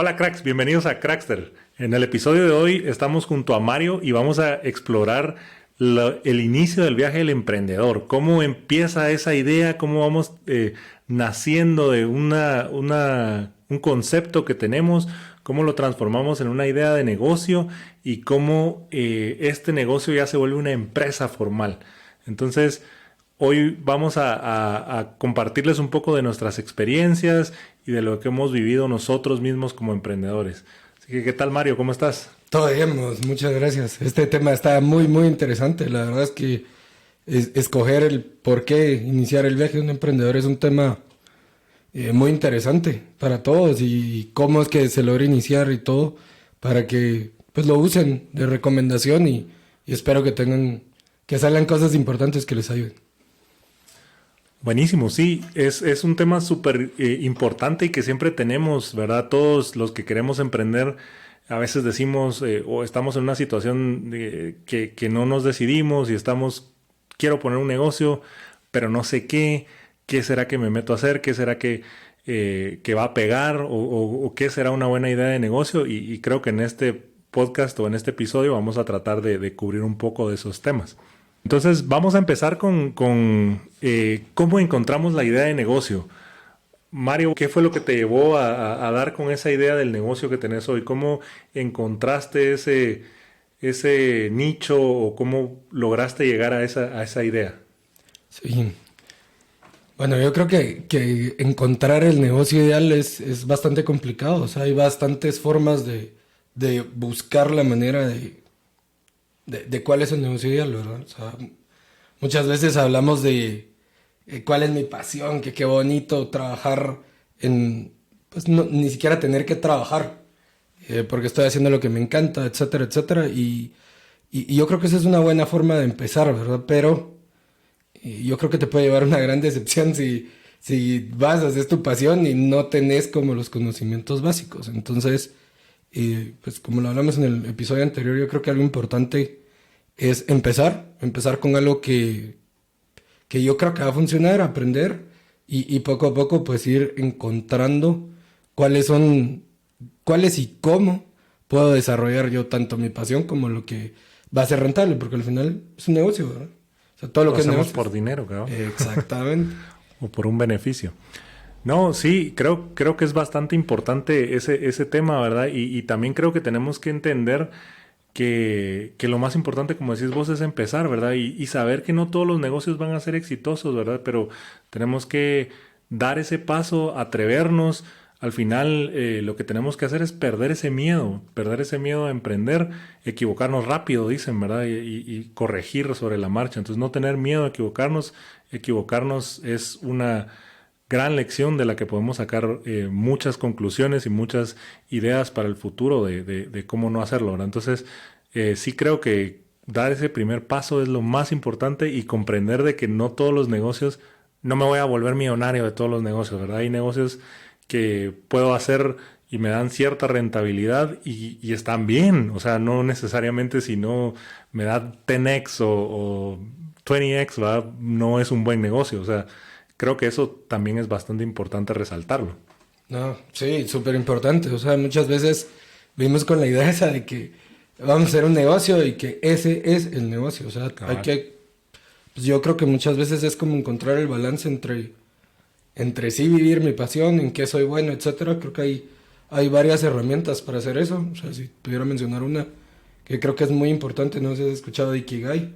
Hola cracks, bienvenidos a Crackster. En el episodio de hoy estamos junto a Mario y vamos a explorar el inicio del viaje del emprendedor. Cómo empieza esa idea, cómo vamos naciendo de un concepto que tenemos, cómo lo transformamos en una idea de negocio y cómo este negocio ya se vuelve una empresa formal. Entonces, hoy vamos a compartirles un poco de nuestras experiencias y de lo que hemos vivido nosotros mismos como emprendedores. Así que, ¿qué tal, Mario? ¿Cómo estás? Todo bien, muchas gracias. Este tema está muy interesante. La verdad es que escoger el por qué iniciar el viaje de un emprendedor es un tema muy interesante para todos y cómo es que se logra iniciar y todo para que pues lo usen de recomendación y espero que salgan cosas importantes que les ayuden. Buenísimo, sí, es un tema súper importante y que siempre tenemos, ¿verdad? Todos los que queremos emprender, a veces decimos o estamos en una situación que no nos decidimos y quiero poner un negocio, pero no sé qué será que me meto a hacer, qué será que va a pegar o qué será una buena idea de negocio y creo que en este podcast o en este episodio vamos a tratar de cubrir un poco de esos temas. Entonces vamos a empezar con cómo encontramos la idea de negocio. Mario, ¿qué fue lo que te llevó a dar con esa idea del negocio que tenés hoy? ¿Cómo encontraste ese nicho o cómo lograste llegar a esa idea? Sí. Bueno, yo creo que encontrar el negocio ideal es bastante complicado. O sea, hay bastantes formas de buscar la manera de cuál es el negocio ideal, ¿verdad? O sea, muchas veces hablamos de cuál es mi pasión, que qué bonito trabajar pues ni siquiera tener que trabajar, porque estoy haciendo lo que me encanta, etcétera, etcétera. Y yo creo que esa es una buena forma de empezar, ¿verdad? Pero yo creo que te puede llevar a una gran decepción si vas, haces tu pasión y no tenés como los conocimientos básicos. Entonces, pues como lo hablamos en el episodio anterior, yo creo que algo importante es empezar con algo que yo creo que va a funcionar, aprender y poco a poco pues ir encontrando cuáles y cómo puedo desarrollar yo tanto mi pasión como lo que va a ser rentable, porque al final es un negocio, ¿verdad? O sea, todo lo Lo que es hacemos negocio. por dinero, cabrón. Exactamente. O por un beneficio. No, sí, creo que es bastante importante ese tema, ¿verdad? Y también creo que tenemos que entender que lo más importante, como decís vos, es empezar, ¿verdad? Y saber que no todos los negocios van a ser exitosos, ¿verdad? Pero tenemos que dar ese paso, atrevernos. Al final, lo que tenemos que hacer es perder ese miedo a emprender, equivocarnos rápido, dicen, ¿verdad? Y corregir sobre la marcha. Entonces, no tener miedo a equivocarnos. Equivocarnos es una gran lección de la que podemos sacar muchas conclusiones y muchas ideas para el futuro de cómo no hacerlo, ¿verdad? Entonces, sí creo que dar ese primer paso es lo más importante y comprender de que no todos los negocios, no me voy a volver millonario de todos los negocios, ¿verdad? Hay negocios que puedo hacer y me dan cierta rentabilidad y están bien, o sea, no necesariamente si no me da 10x o 20x, ¿verdad? No es un buen negocio, o sea, creo que eso también es bastante importante resaltarlo. No, sí, súper importante. O sea, muchas veces vivimos con la idea esa de que vamos a hacer un negocio y que ese es el negocio. O sea, Cabal. pues yo creo que muchas veces es como encontrar el balance entre sí vivir mi pasión, en qué soy bueno, etcétera. Creo que hay varias herramientas para hacer eso. O sea, si pudiera mencionar una que creo que es muy importante, no sé si has escuchado de Ikigai.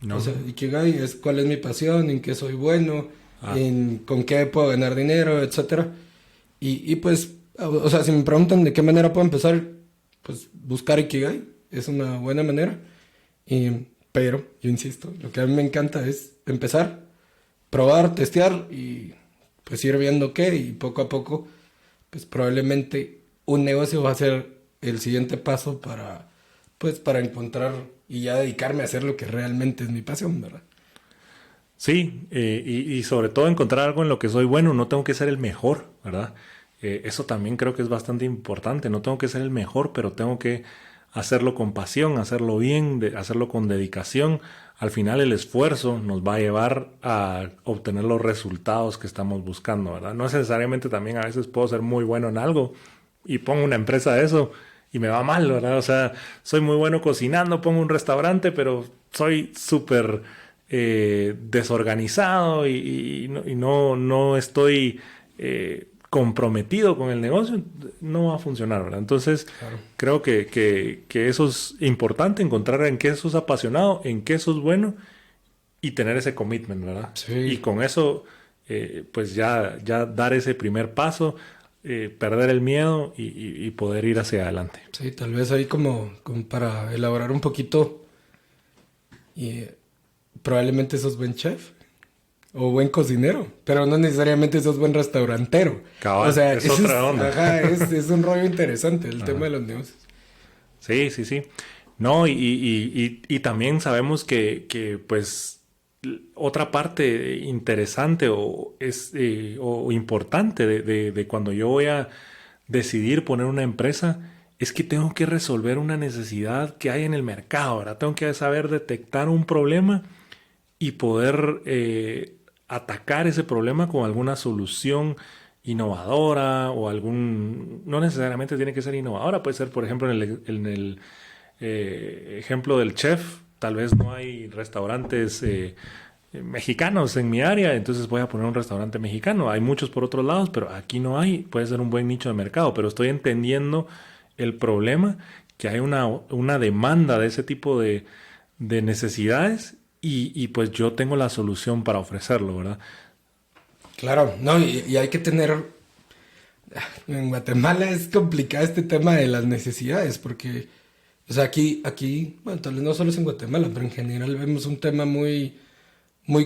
O No, sea, no. Ikigai es cuál es mi pasión, en qué soy bueno, Ah, con qué puedo ganar dinero, etcétera. Y pues, o sea, si me preguntan de qué manera puedo empezar, pues buscar Ikigai es una buena manera. Pero, yo insisto, lo que a mí me encanta es empezar, probar, testear y pues ir viendo qué y poco a poco, pues probablemente un negocio va a ser el siguiente paso para encontrar y ya dedicarme a hacer lo que realmente es mi pasión, ¿verdad? sí, y sobre todo encontrar algo en lo que soy bueno, no tengo que ser el mejor, ¿verdad? Eso también creo que es bastante importante, no tengo que ser el mejor, pero tengo que hacerlo con pasión, hacerlo bien, hacerlo con dedicación. Al final el esfuerzo nos va a llevar a obtener los resultados que estamos buscando, ¿verdad? No necesariamente también a veces puedo ser muy bueno en algo, y pongo una empresa de eso y me va mal, ¿verdad? O sea, soy muy bueno cocinando, pongo un restaurante, pero soy súper desorganizado y no estoy comprometido con el negocio, no va a funcionar, ¿verdad? Entonces, Claro. creo que eso es importante, encontrar en qué sos apasionado, en qué sos bueno y tener ese commitment, ¿verdad? Y Sí, con eso, pues ya dar ese primer paso, perder el miedo y poder ir hacia adelante. sí, tal vez ahí como para elaborar un poquito, y probablemente sos buen chef o buen cocinero, pero no necesariamente sos buen restaurantero. O Cabal, sea, es otra onda. ajá, es un rollo interesante el tema Ajá. de los negocios. Sí, sí, sí. No, y también sabemos que, pues, otra parte interesante o importante de cuando yo voy a decidir poner una empresa es que tengo que resolver una necesidad que hay en el mercado, ¿verdad? Tengo que saber detectar un problema y poder atacar ese problema con alguna solución innovadora o no necesariamente tiene que ser innovadora, puede ser, por ejemplo, en el ejemplo del chef, tal vez no hay restaurantes mexicanos en mi área, entonces voy a poner un restaurante mexicano. Hay muchos por otros lados, pero aquí no hay, puede ser un buen nicho de mercado, pero estoy entendiendo el problema, que hay una demanda de ese tipo de necesidades y pues yo tengo la solución para ofrecerlo, ¿verdad? Claro, no, y hay que tener. En Guatemala es complicado este tema de las necesidades, porque, o sea, bueno, tal vez no solo es en Guatemala, pero en general vemos un tema muy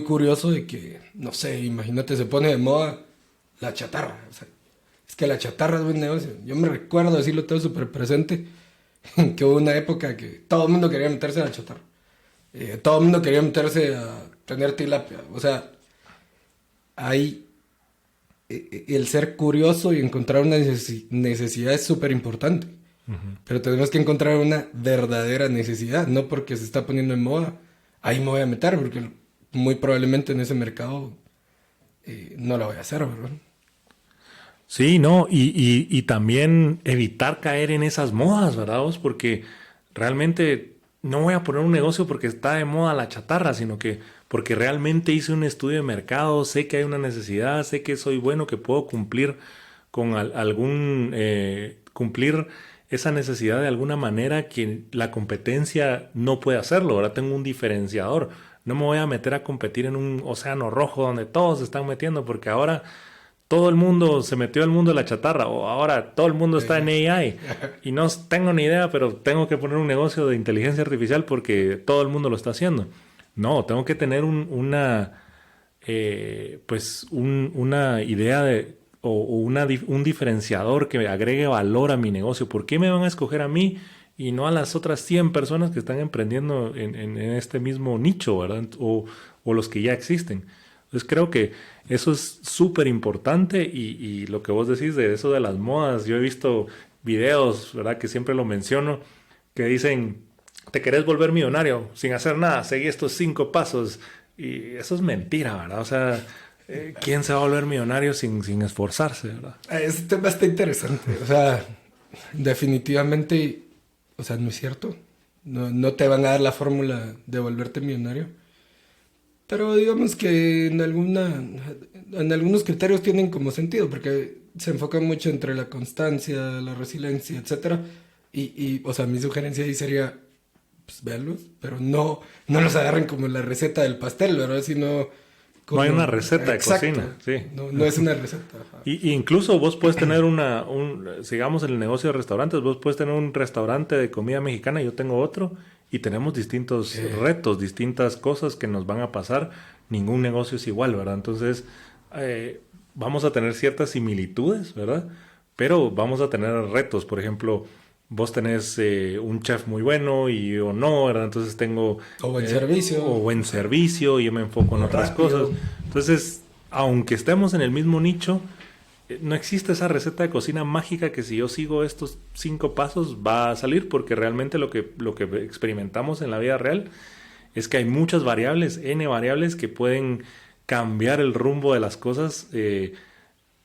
curioso de que, no sé, imagínate, se pone de moda la chatarra. O sea, es que la chatarra es buen negocio. Yo me recuerdo, así lo tengo súper presente, que hubo una época que todo el mundo quería meterse a la chatarra. Todo el mundo quería meterse a tener tilapia. O sea, hay el ser curioso y encontrar una necesidad es súper importante. Pero tenemos que encontrar una verdadera necesidad, no porque se está poniendo en moda, ahí me voy a meter, porque muy probablemente en ese mercado no lo voy a hacer, ¿verdad? Sí, no, y también evitar caer en esas modas, ¿verdad? Vos? Porque realmente no voy a poner un negocio porque está de moda la chatarra, sino que porque realmente hice un estudio de mercado, sé que hay una necesidad, sé que soy bueno, que puedo cumplir con cumplir esa necesidad de alguna manera que la competencia no puede hacerlo. Ahora tengo un diferenciador. No me voy a meter a competir en un océano rojo donde todos se están metiendo porque ahora todo el mundo se metió al mundo de la chatarra o ahora todo el mundo está en AI y no tengo ni idea, pero tengo que poner un negocio de inteligencia artificial porque todo el mundo lo está haciendo. No, tengo que tener una idea un diferenciador que agregue valor a mi negocio. ¿Por qué me van a escoger a mí y no a las otras 100 personas que están emprendiendo en este mismo nicho, ¿verdad? O los que ya existen. Entonces creo que eso es súper importante y lo que vos decís de eso de las modas, yo he visto videos, ¿verdad? Que siempre lo menciono, que dicen, te querés volver millonario sin hacer nada, seguí estos 5 pasos y eso es mentira, ¿verdad? O sea, ¿quién se va a volver millonario sin esforzarse, ¿verdad? Ese tema está interesante, o sea, definitivamente, o sea, no es cierto, no te van a dar la fórmula de volverte millonario. Pero digamos que en algunos criterios tienen como sentido, porque se enfocan mucho entre la constancia, la resiliencia, etcétera. O sea, mi sugerencia ahí sería, pues véanlos, pero no los agarren como la receta del pastel, ¿verdad? Sino No hay como... una receta de Exacto. cocina, sí. No es una receta. Ajá. Y incluso vos puedes tener sigamos en el negocio de restaurantes, vos puedes tener un restaurante de comida mexicana, yo tengo otro, y tenemos distintos retos, distintas cosas que nos van a pasar. Ningún negocio es igual, ¿verdad? Entonces, vamos a tener ciertas similitudes, ¿verdad? Pero vamos a tener retos. Por ejemplo, vos tenés un chef muy bueno y yo no, ¿verdad? Entonces tengo... O buen servicio. O buen servicio y yo me enfoco en O otras rápido. cosas. Entonces, aunque estemos en el mismo nicho, no existe esa receta de cocina mágica que si yo sigo estos 5 pasos va a salir, porque realmente lo que experimentamos en la vida real es que hay muchas variables, N variables que pueden cambiar el rumbo de las cosas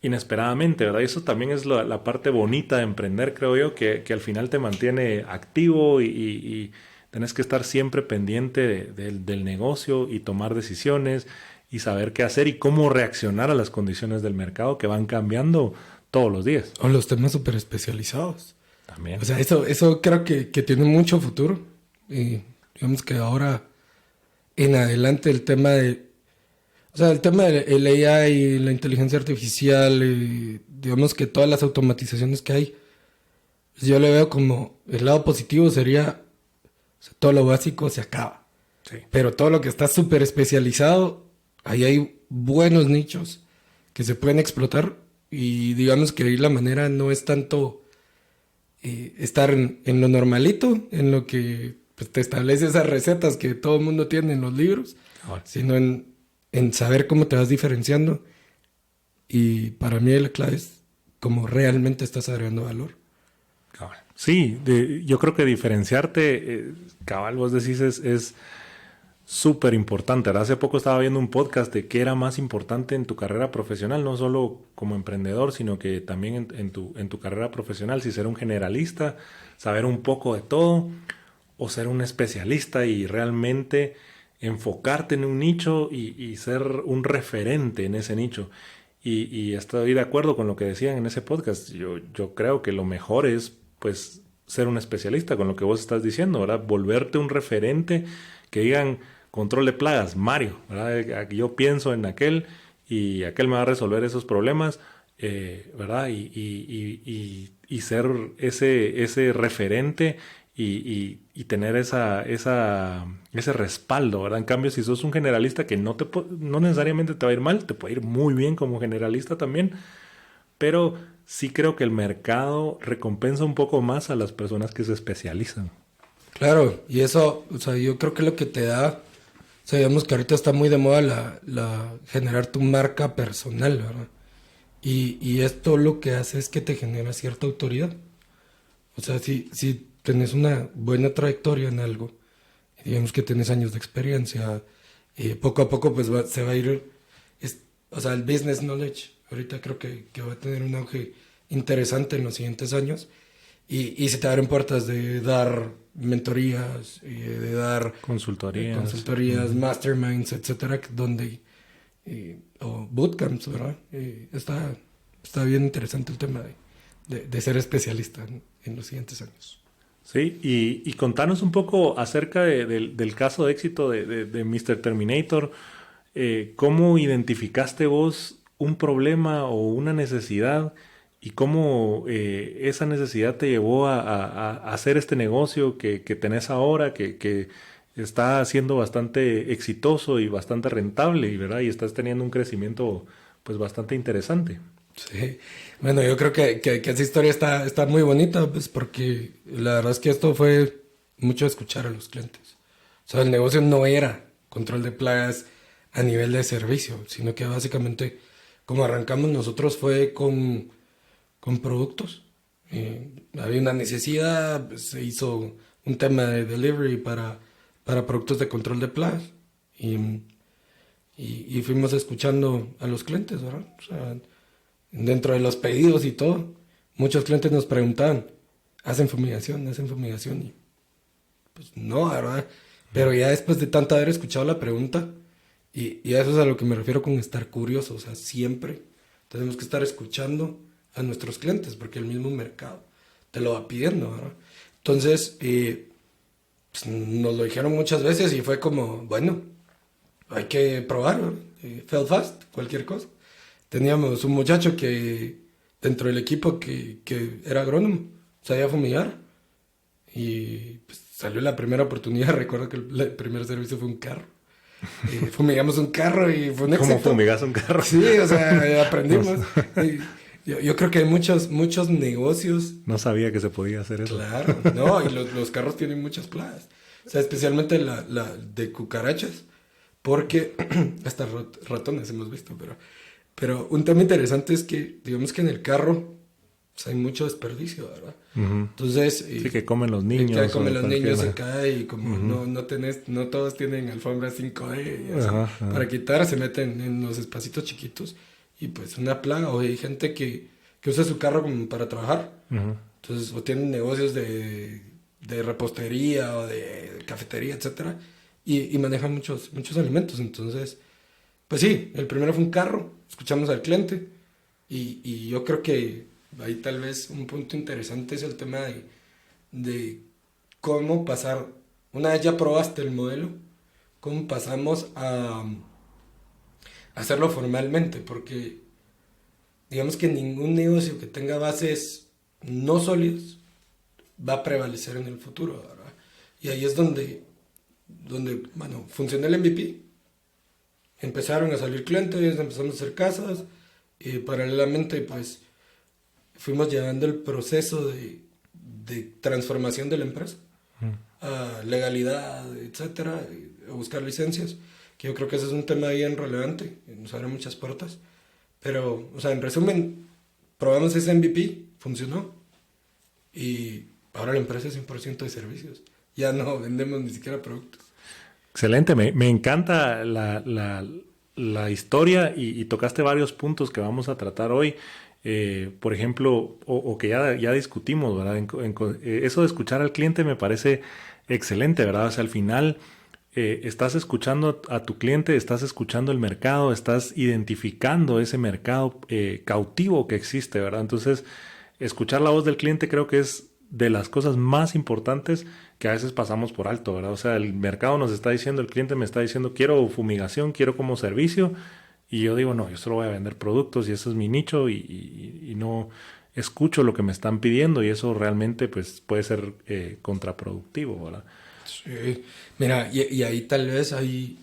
inesperadamente, ¿verdad? Y eso también es la parte bonita de emprender, creo yo, que al final te mantiene activo y tenés que estar siempre pendiente del negocio y tomar decisiones y saber qué hacer y cómo reaccionar a las condiciones del mercado que van cambiando todos los días. O los temas súper especializados. También. O sea, eso creo que tiene mucho futuro. Y digamos que ahora en adelante el tema del AI, la inteligencia artificial, digamos que todas las automatizaciones que hay, pues yo le veo como el lado positivo sería, o sea, todo lo básico se acaba. Sí. Pero todo lo que está súper especializado, ahí hay buenos nichos que se pueden explotar y digamos que ahí la manera no es tanto estar en lo normalito, en lo que pues, te establece esas recetas que todo el mundo tiene en los libros, sino en saber cómo te vas diferenciando. Y para mí la clave es cómo realmente estás agregando valor. Cabal. Sí, yo creo que diferenciarte, cabal, vos decís, es súper importante. Hace poco estaba viendo un podcast de qué era más importante en tu carrera profesional, no solo como emprendedor, sino que también en tu carrera profesional, si ser un generalista, saber un poco de todo, o ser un especialista y realmente enfocarte en un nicho y ser un referente en ese nicho. Y estoy de acuerdo con lo que decían en ese podcast. Yo creo que lo mejor es, pues, ser un especialista con lo que vos estás diciendo, ¿verdad? Volverte un referente, que digan control de plagas, Mario, ¿verdad? Yo pienso en aquel y aquel me va a resolver esos problemas, ¿verdad? Y ser ese referente y tener ese respaldo, ¿verdad? En cambio, si sos un generalista que no necesariamente te va a ir mal, te puede ir muy bien como generalista también, pero sí creo que el mercado recompensa un poco más a las personas que se especializan. Claro, y eso, o sea, yo creo que lo que te da, o sea, digamos que ahorita está muy de moda la generar tu marca personal, ¿verdad? Y esto lo que hace es que te genera cierta autoridad. O sea, si tenés una buena trayectoria en algo, digamos que tenés años de experiencia, poco a poco pues se va a ir, o sea, el business knowledge, ahorita creo que va a tener un auge interesante en los siguientes años y se te abren puertas de dar mentorías, de dar Consultorías. masterminds, etcétera, donde, o bootcamps, ¿verdad? Está bien interesante el tema de ser especialista en los siguientes años. Sí, y contanos un poco acerca del caso de éxito de Mr. Terminator. ¿Cómo identificaste vos un problema o una necesidad y cómo esa necesidad te llevó a hacer este negocio que tenés ahora, que está siendo bastante exitoso y bastante rentable, ¿verdad? Y estás teniendo un crecimiento pues bastante interesante. Sí, bueno, yo creo que esa historia está muy bonita, pues porque la verdad es que esto fue mucho escuchar a los clientes. O sea, el negocio no era control de plagas a nivel de servicio, sino que básicamente como arrancamos nosotros fue con productos. Había una necesidad, pues, se hizo un tema de delivery para productos de control de plagas y fuimos escuchando a los clientes, ¿verdad? O sea, dentro de los pedidos y todo, muchos clientes nos preguntaban, ¿hacen fumigación? Y pues no, ¿verdad? Pero ya después de tanto haber escuchado la pregunta, y a eso es a lo que me refiero con estar curioso, o sea, siempre tenemos que estar escuchando a nuestros clientes, porque el mismo mercado te lo va pidiendo, ¿verdad? Entonces, pues, nos lo dijeron muchas veces y fue como, bueno, hay que probar, ¿verdad? Fail fast, cualquier cosa. Teníamos un muchacho que dentro del equipo que era agrónomo, sabía fumigar y pues, salió la primera oportunidad. Recuerdo que el primer servicio fue un carro. Fumigamos un carro y fue un éxito. ¿Cómo fumigas un carro? Sí, o sea, aprendimos. Yo creo que hay muchos negocios. No sabía que se podía hacer eso. Claro, no, y los carros tienen muchas plagas. O sea, especialmente la de cucarachas, porque hasta ratones hemos visto, pero un tema interesante es que, digamos que en el carro pues, hay mucho desperdicio, ¿verdad? Uh-huh. Entonces... sí, que comen los niños. Que comen los niños, se cae y como uh-huh. no todos tienen alfombra 5D y así, para quitar, se meten en los espacitos chiquitos y pues una plaga, o hay gente que usa su carro como para trabajar. Ujú. Entonces, o tienen negocios de repostería o de cafetería, etcétera, y manejan muchos alimentos. Entonces, pues sí, el primero fue un carro, escuchamos al cliente, y yo creo que ahí tal vez un punto interesante es el tema de cómo pasar, una vez ya probaste el modelo, cómo pasamos a hacerlo formalmente, porque digamos que ningún negocio que tenga bases no sólidas va a prevalecer en el futuro, ¿verdad? Y ahí es donde bueno, funcionó el MVP, empezaron a salir clientes, empezamos a hacer casas, y paralelamente pues fuimos llevando el proceso de transformación de la empresa a legalidad, etcétera, a buscar licencias, que yo creo que ese es un tema bien relevante, nos abre muchas puertas. Pero, o sea, en resumen, probamos ese MVP, funcionó, y ahora la empresa es 100% de servicios. Ya no vendemos ni siquiera productos. Excelente, me encanta la historia y tocaste varios puntos que vamos a tratar hoy. Por ejemplo, o que ya discutimos, ¿verdad? Eso de escuchar al cliente me parece excelente, ¿verdad? O sea, al final estás escuchando a tu cliente, estás escuchando el mercado, estás identificando ese mercado cautivo que existe, ¿verdad? Entonces, escuchar la voz del cliente creo que es de las cosas más importantes que a veces pasamos por alto, ¿verdad? O sea, el mercado nos está diciendo, el cliente me está diciendo, quiero fumigación, quiero como servicio, y yo digo, no, yo solo voy a vender productos y ese es mi nicho y no escucho lo que me están pidiendo y eso realmente pues puede ser contraproductivo, ¿verdad? Sí. Mira, y ahí tal vez hay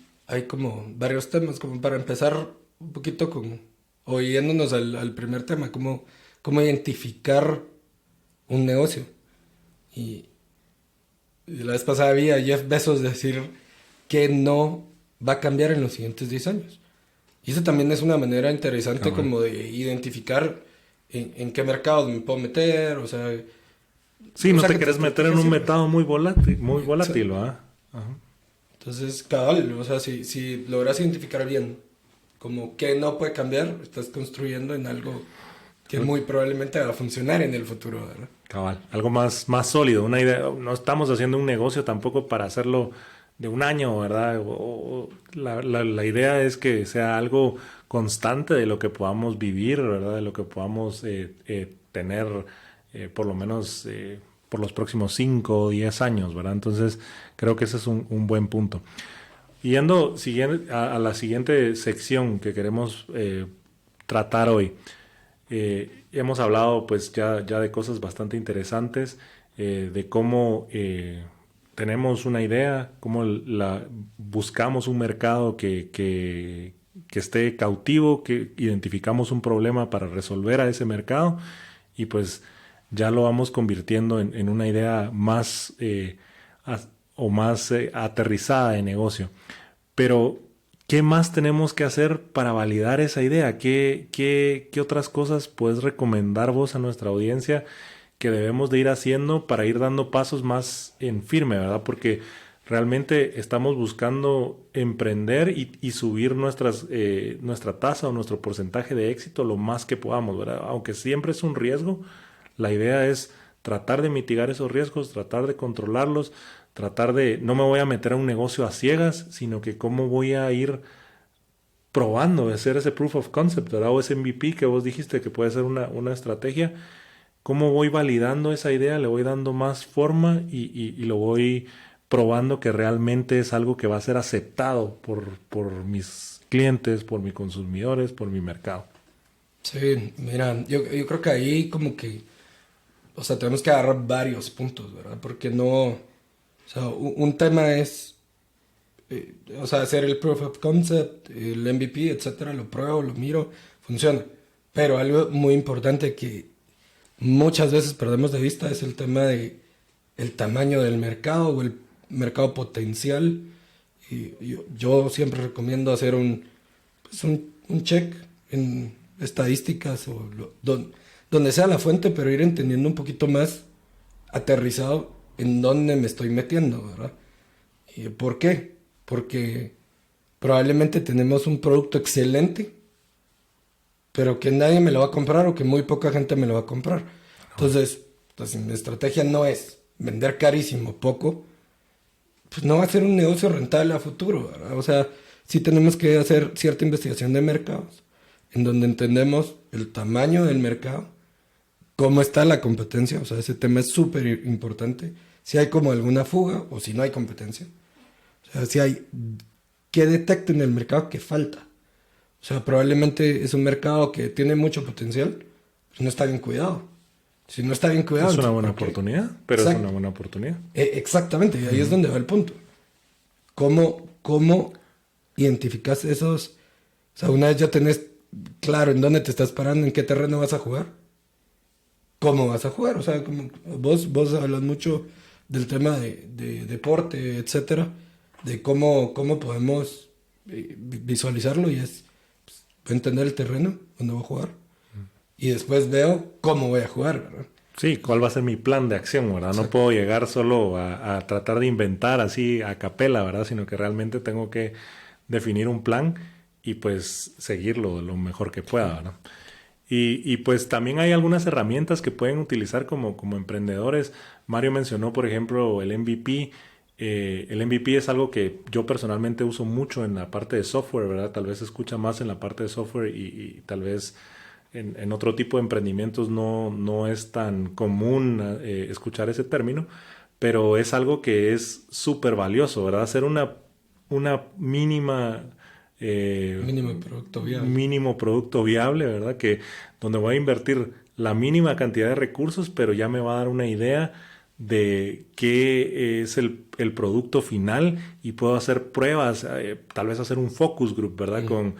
como varios temas, como para empezar un poquito con, o yéndonos al primer tema, cómo identificar un negocio. Y, y la vez pasada vi a Jeff Bezos decir que no va a cambiar en los siguientes 10 años. Y eso también es una manera interesante Cabal. como de identificar en qué mercados me puedo meter, Sí, o no sea te que tu querés meter en estrategia un sirve. mercado muy volátil, Exacto. ¿verdad? Ajá. Entonces, cabal, o sea, si logras identificar bien como qué no puede cambiar, estás construyendo en algo que muy probablemente va a funcionar en el futuro, ¿verdad? Cabal, algo más sólido, una idea. No estamos haciendo un negocio tampoco para hacerlo de un año, ¿verdad? La idea es que sea algo constante de lo que podamos vivir, ¿verdad? De lo que podamos tener por lo menos por los próximos 5 o 10 años, ¿verdad? Entonces, creo que ese es un buen punto. Siguiendo a la siguiente sección que queremos tratar hoy. Hemos hablado pues ya de cosas bastante interesantes, de cómo tenemos una idea, cómo buscamos un mercado que esté cautivo, que identificamos un problema para resolver a ese mercado y pues ya lo vamos convirtiendo en una idea más as- o más aterrizada de negocio. Pero, ¿qué más tenemos que hacer para validar esa idea? ¿Qué otras cosas puedes recomendar vos a nuestra audiencia que debemos de ir haciendo para ir dando pasos más en firme, ¿verdad? Porque realmente estamos buscando emprender y subir nuestra tasa o nuestro porcentaje de éxito lo más que podamos, ¿verdad? Aunque siempre es un riesgo, la idea es tratar de mitigar esos riesgos, tratar de controlarlos, tratar de, no me voy a meter a un negocio a ciegas, sino que cómo voy a ir probando, de hacer ese proof of concept, ¿verdad? O ese MVP que vos dijiste que puede ser una estrategia, cómo voy validando esa idea, le voy dando más forma y lo voy probando que realmente es algo que va a ser aceptado por mis clientes, por mis consumidores, por mi mercado. Sí, mira, yo creo que ahí como que, o sea, tenemos que agarrar varios puntos, ¿verdad? Porque no, o sea, un tema es, o sea, hacer el proof of concept, el MVP, etcétera, lo pruebo, lo miro, funciona. Pero algo muy importante que muchas veces perdemos de vista es el tema de el tamaño del mercado o el mercado potencial. Y yo siempre recomiendo hacer un check en estadísticas donde sea la fuente, pero ir entendiendo un poquito más aterrizado en dónde me estoy metiendo, ¿verdad? ¿Y por qué? Porque probablemente tenemos un producto excelente, pero que nadie me lo va a comprar o que muy poca gente me lo va a comprar. Entonces, pues mi estrategia no es vender carísimo poco, pues no va a ser un negocio rentable a futuro, ¿verdad? O sea, sí tenemos que hacer cierta investigación de mercados, en donde entendemos el tamaño del mercado, cómo está la competencia, o sea, ese tema es súper importante, si hay como alguna fuga o si no hay competencia, o sea, si hay, que detecten en el mercado que falta. O sea, probablemente es un mercado que tiene mucho potencial, pero no está bien cuidado. Si no está bien cuidado, Es una entonces, buena ¿por qué? oportunidad, pero es Exacto. una buena oportunidad. Exactamente, y ahí es donde va el punto. ¿Cómo identificas esos? O sea, una vez ya tenés claro en dónde te estás parando, en qué terreno vas a jugar, cómo vas a jugar. O sea, como vos hablas mucho del tema de deporte, etcétera, de cómo podemos visualizarlo y es voy a entender el terreno donde voy a jugar y después veo cómo voy a jugar, ¿verdad? Sí, ¿cuál va a ser mi plan de acción, verdad? No Exacto. puedo llegar solo a tratar de inventar así a capela, ¿verdad? Sino que realmente tengo que definir un plan y pues seguirlo lo mejor que pueda, ¿verdad? Y pues también hay algunas herramientas que pueden utilizar como emprendedores. Mario mencionó, por ejemplo, el MVP. El MVP es algo que yo personalmente uso mucho en la parte de software, ¿verdad? Tal vez se escucha más en la parte de software y tal vez en otro tipo de emprendimientos no es tan común escuchar ese término, pero es algo que es súper valioso, ¿verdad? Hacer una mínima Mínimo producto viable. mínimo producto viable, ¿verdad? Que donde voy a invertir la mínima cantidad de recursos, pero ya me va a dar una idea de qué es el producto final y puedo hacer pruebas, tal vez hacer un focus group, ¿verdad? Mm. Con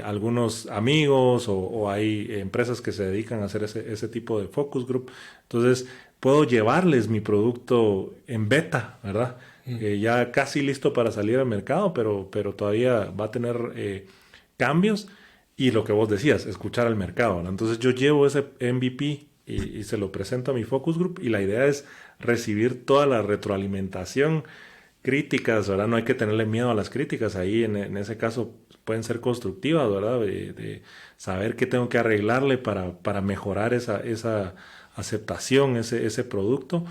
algunos amigos o hay empresas que se dedican a hacer ese tipo de focus group. Entonces, puedo llevarles mi producto en beta, ¿verdad? Ya casi listo para salir al mercado, pero todavía va a tener cambios y lo que vos decías, escuchar al mercado, ¿no? Entonces yo llevo ese MVP y se lo presento a mi focus group y la idea es recibir toda la retroalimentación, críticas, ¿verdad? No hay que tenerle miedo a las críticas, ahí en ese caso pueden ser constructivas, ¿verdad? De saber qué tengo que arreglarle para mejorar esa aceptación, ese producto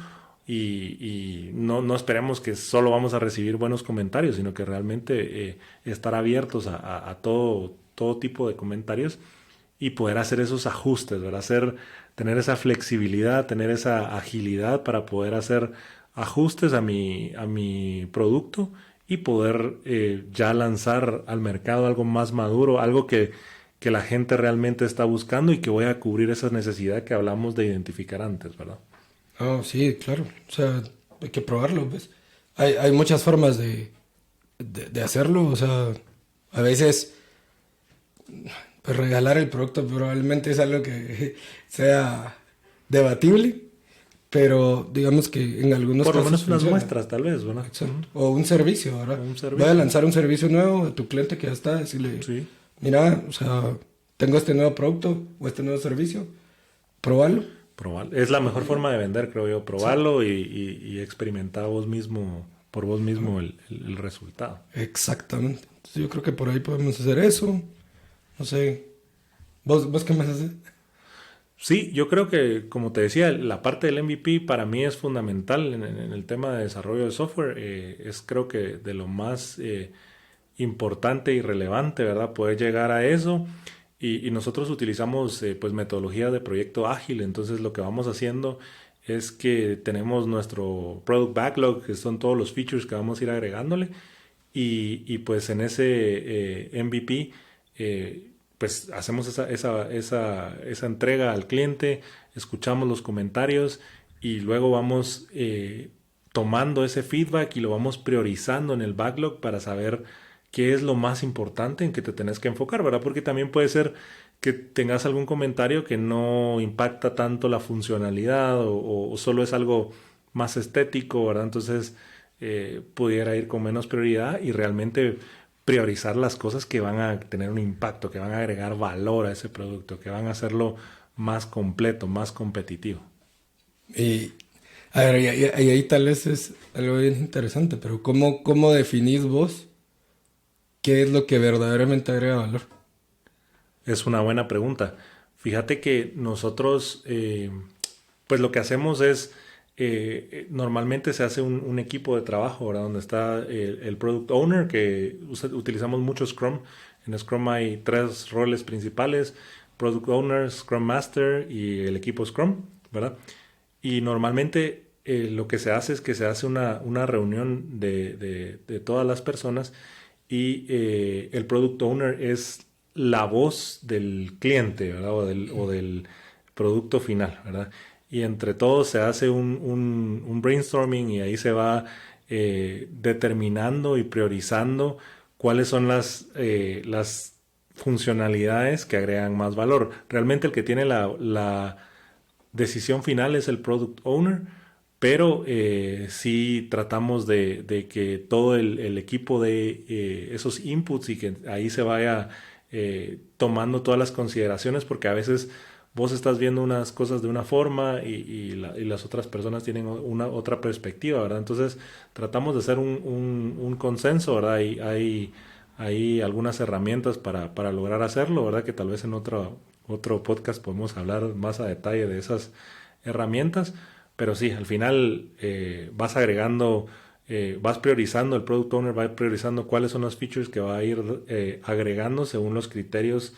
y no esperemos que solo vamos a recibir buenos comentarios, sino que realmente estar abiertos a todo tipo de comentarios y poder hacer esos ajustes, ¿verdad? Tener esa flexibilidad, tener esa agilidad para poder hacer ajustes a mi producto y poder ya lanzar al mercado algo más maduro, algo que la gente realmente está buscando y que voy a cubrir esa necesidad que hablamos de identificar antes, ¿verdad? Oh, sí, claro. O sea, hay que probarlo, pues. Hay muchas formas de hacerlo. O sea, a veces pues, regalar el producto probablemente es algo que sea debatible, pero digamos que en algunos Por lo casos menos unas funciona. muestras, tal vez, ¿verdad? Exacto. O un servicio, O ¿verdad? un Voy a servicio. lanzar un servicio nuevo a tu cliente que ya está, decirle, Sí. mira, o sea, tengo este nuevo producto o este nuevo servicio, pruébalo. Probar. Es la mejor forma de vender, creo yo. Exacto. Probarlo y experimentar vos mismo, por vos mismo el resultado. Exactamente. Entonces yo creo que por ahí podemos hacer eso. No sé. ¿Vos qué más haces? Sí, yo creo que, como te decía, la parte del MVP para mí es fundamental en el tema de desarrollo de software. Es creo que de lo más importante y relevante, ¿verdad? Poder llegar a eso. Y nosotros utilizamos pues metodología de proyecto ágil. Entonces lo que vamos haciendo es que tenemos nuestro product backlog, que son todos los features que vamos a ir agregándole. Y pues en ese MVP pues hacemos esa entrega al cliente, escuchamos los comentarios y luego vamos tomando ese feedback y lo vamos priorizando en el backlog para saber qué es lo más importante en que te tenés que enfocar, ¿verdad? Porque también puede ser que tengas algún comentario que no impacta tanto la funcionalidad o solo es algo más estético, ¿verdad? Entonces pudiera ir con menos prioridad y realmente priorizar las cosas que van a tener un impacto, que van a agregar valor a ese producto, que van a hacerlo más completo, más competitivo. Y, a ver, y ahí tal vez es algo bien interesante, pero ¿cómo definís vos qué es lo que verdaderamente agrega valor? Es una buena pregunta. Fíjate que nosotros, pues lo que hacemos es, normalmente se hace un equipo de trabajo, ¿verdad? Donde está el Product Owner, que utilizamos mucho Scrum. En Scrum hay tres roles principales: Product Owner, Scrum Master y el equipo Scrum, ¿verdad? Y normalmente lo que se hace es que se hace una reunión de todas las personas y el Product Owner es la voz del cliente, ¿verdad? O del producto final, ¿verdad? Y entre todos se hace un brainstorming y ahí se va determinando y priorizando cuáles son las funcionalidades que agregan más valor. Realmente el que tiene la decisión final es el product owner, pero sí tratamos de que todo el equipo de esos inputs y que ahí se vaya tomando todas las consideraciones, porque a veces vos estás viendo unas cosas de una forma y las otras personas tienen una otra perspectiva, ¿verdad? Entonces tratamos de hacer un consenso, ¿verdad? Y hay algunas herramientas para lograr hacerlo, ¿verdad? Que tal vez en otro podcast podemos hablar más a detalle de esas herramientas, pero sí, al final vas agregando, vas priorizando, el product owner va priorizando cuáles son los features que va a ir agregando según los criterios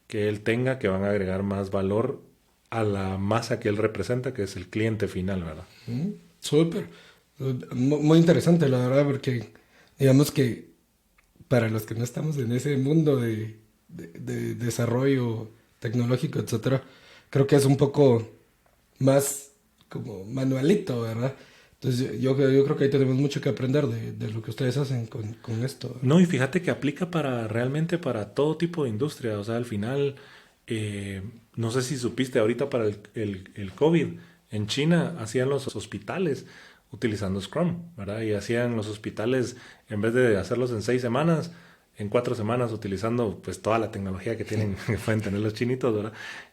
que él tenga, que van a agregar más valor a la masa que él representa, que es el cliente final, ¿verdad? Súper. Muy interesante, la verdad, porque digamos que para los que no estamos en ese mundo de desarrollo tecnológico, etcétera, creo que es un poco más como manualito, ¿verdad? Entonces yo creo que ahí tenemos mucho que aprender de lo que ustedes hacen con esto, ¿verdad? No, y fíjate que aplica realmente para todo tipo de industria. O sea, al final, no sé si supiste ahorita para el COVID, en China hacían los hospitales utilizando Scrum, ¿verdad? Y hacían los hospitales, en vez de hacerlos en 6 semanas, en 4 semanas, utilizando pues toda la tecnología que tienen, que pueden tener los chinitos, ¿verdad?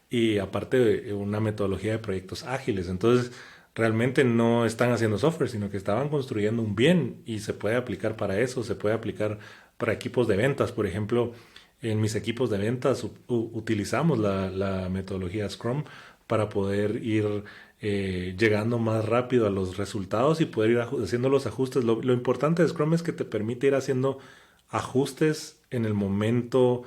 Y aparte una metodología de proyectos ágiles. Entonces, realmente no están haciendo software, sino que estaban construyendo un bien y se puede aplicar para eso, se puede aplicar para equipos de ventas. Por ejemplo, en mis equipos de ventas utilizamos la metodología Scrum para poder ir llegando más rápido a los resultados y poder ir haciendo los ajustes. Lo importante de Scrum es que te permite ir haciendo ajustes en el momento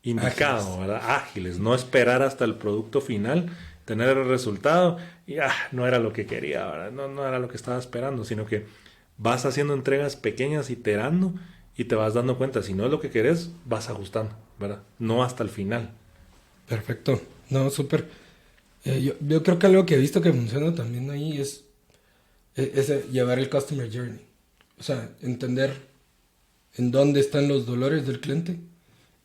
indicado, Ágiles. ¿verdad? Ágiles, no esperar hasta el producto final, tener el resultado y no era lo que quería, ¿verdad? No era lo que estaba esperando, sino que vas haciendo entregas pequeñas, iterando y te vas dando cuenta, si no es lo que querés, vas ajustando, ¿verdad? No hasta el final. Perfecto. No, súper. Yo creo que algo que he visto que funciona también ahí es llevar el customer journey. O sea, entender en dónde están los dolores del cliente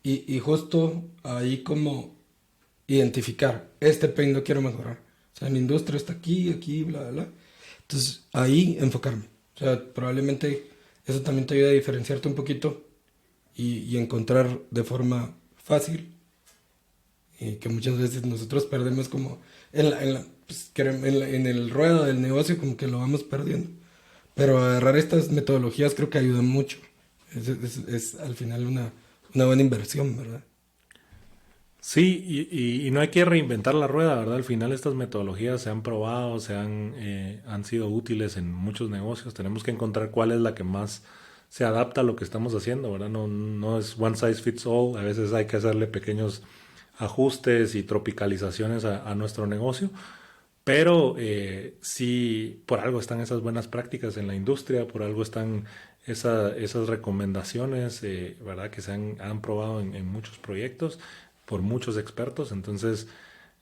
y justo ahí como identificar, este pain lo quiero mejorar. O sea, mi industria está aquí, aquí, bla, bla, bla. Entonces, ahí enfocarme. O sea, probablemente eso también te ayuda a diferenciarte un poquito y encontrar de forma fácil que muchas veces nosotros perdemos como pues, en el ruedo del negocio como que lo vamos perdiendo. Pero agarrar estas metodologías creo que ayudan mucho. Es al final una buena inversión, ¿verdad? Sí, y no hay que reinventar la rueda, ¿verdad? Al final estas metodologías se han probado, han sido útiles en muchos negocios. Tenemos que encontrar cuál es la que más se adapta a lo que estamos haciendo, ¿verdad? No es one size fits all. A veces hay que hacerle pequeños ajustes y tropicalizaciones a nuestro negocio. Pero sí, por algo están esas buenas prácticas en la industria, por algo están esas recomendaciones, ¿verdad? Que han probado en muchos proyectos por muchos expertos. Entonces,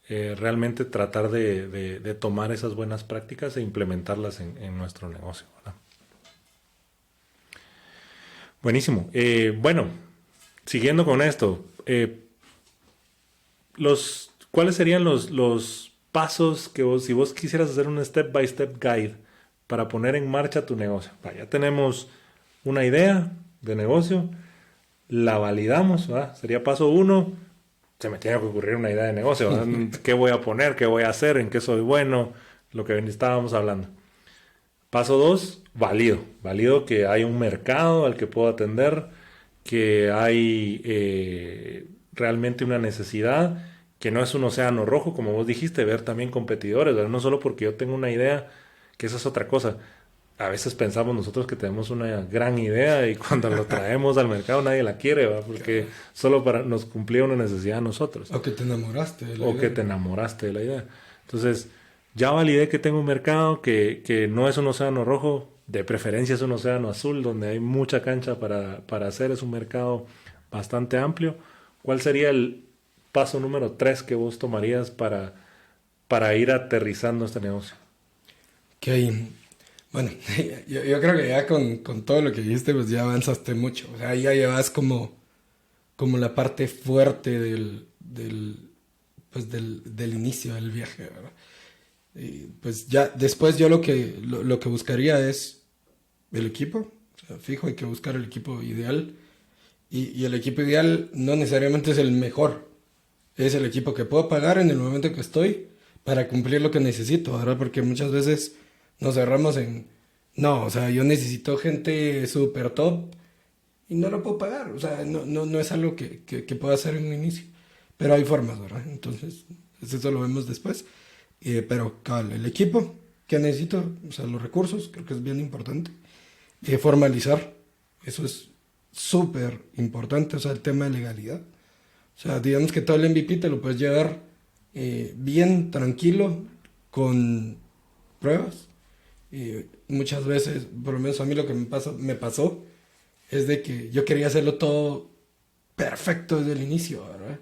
realmente tratar de tomar esas buenas prácticas e implementarlas en nuestro negocio, ¿verdad? Buenísimo. Bueno, siguiendo con esto, ¿cuáles serían los pasos que si vos quisieras hacer un step by step guide para poner en marcha tu negocio? Ya tenemos una idea de negocio, la validamos, ¿verdad? Sería paso uno, se me tiene que ocurrir una idea de negocio, ¿verdad? ¿Qué voy a poner? ¿Qué voy a hacer? ¿En qué soy bueno? Lo que estábamos hablando. Paso dos, valido. Valido que hay un mercado al que puedo atender, que hay realmente una necesidad, que no es un océano rojo, como vos dijiste, ver también competidores, ¿verdad? No solo porque yo tengo una idea, que esa es otra cosa. A veces pensamos nosotros que tenemos una gran idea y cuando lo traemos al mercado nadie la quiere, ¿verdad? Porque solo para nos cumplía una necesidad a nosotros. O que te enamoraste de la O que idea. te enamoraste de la idea. Entonces, ya validé que tengo un mercado que no es un océano rojo, de preferencia es un océano azul, donde hay mucha cancha para hacer, es un mercado bastante amplio. ¿Cuál sería el paso número 3 que vos tomarías para ir aterrizando este negocio? Ok, bueno, yo creo que ya con todo lo que dijiste, pues ya avanzaste mucho. O sea, ya llevas como la parte fuerte del inicio del viaje, ¿verdad? Y pues ya después yo lo que buscaría es el equipo. O sea, fijo, hay que buscar el equipo ideal. Y el equipo ideal no necesariamente es el mejor. Es el equipo que puedo pagar en el momento que estoy para cumplir lo que necesito, ¿verdad? Porque muchas veces nos cerramos en, no, o sea, yo necesito gente súper top y no lo puedo pagar. O sea, no es algo que pueda hacer en un inicio. Pero hay formas, ¿verdad? Entonces, eso lo vemos después. Pero, cabal, el equipo que necesito, o sea, los recursos, creo que es bien importante. Formalizar, eso es súper importante, o sea, el tema de legalidad. O sea, digamos que todo el MVP te lo puedes llevar bien, tranquilo, con pruebas. Y muchas veces, por lo menos a mí lo que me pasó es de que yo quería hacerlo todo perfecto desde el inicio, ¿verdad?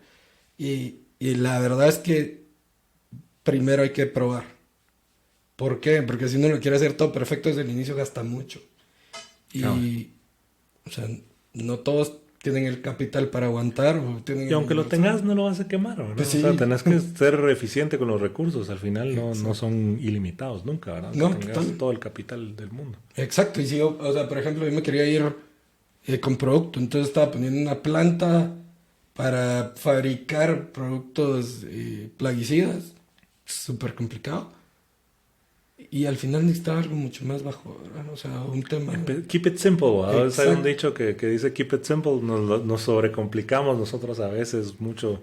Y la verdad es que primero hay que probar. ¿Por qué? Porque si uno lo quiere hacer todo perfecto desde el inicio gasta mucho. Claro. Y, o sea, no todos tienen el capital para aguantar o tienen Y el aunque lo tengas, inversión. no lo vas a quemar, Pues ¿verdad? O sea, sí, tenés que ser eficiente con los recursos. Al final no exacto. son ilimitados nunca, ¿verdad? Aunque No, tengas total. todo el capital del mundo. Exacto. Y si yo, o sea, por ejemplo, yo me quería ir con producto, entonces estaba poniendo una planta para fabricar productos plaguicidas. Súper complicado. Y al final necesitaba algo mucho más bajo, ¿verdad? O sea, un tema. Keep it simple, ¿verdad? A veces hay un Exacto. dicho que dice keep it simple, nos sobrecomplicamos nosotros a veces mucho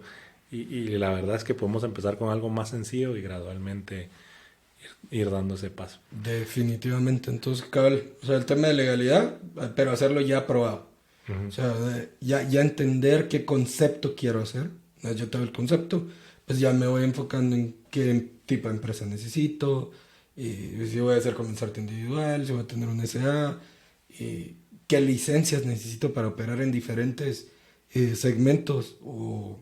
y la verdad es que podemos empezar con algo más sencillo y gradualmente ir dando ese paso. Definitivamente. Entonces, cabal, o sea, el tema de legalidad, pero hacerlo ya aprobado. O Ujú. sea, ya entender qué concepto quiero hacer. Yo tengo el concepto, pues ya me voy enfocando en qué tipo de empresa necesito, y si voy a hacer comenzarte individual, si voy a tener un SA, y qué licencias necesito para operar en diferentes segmentos o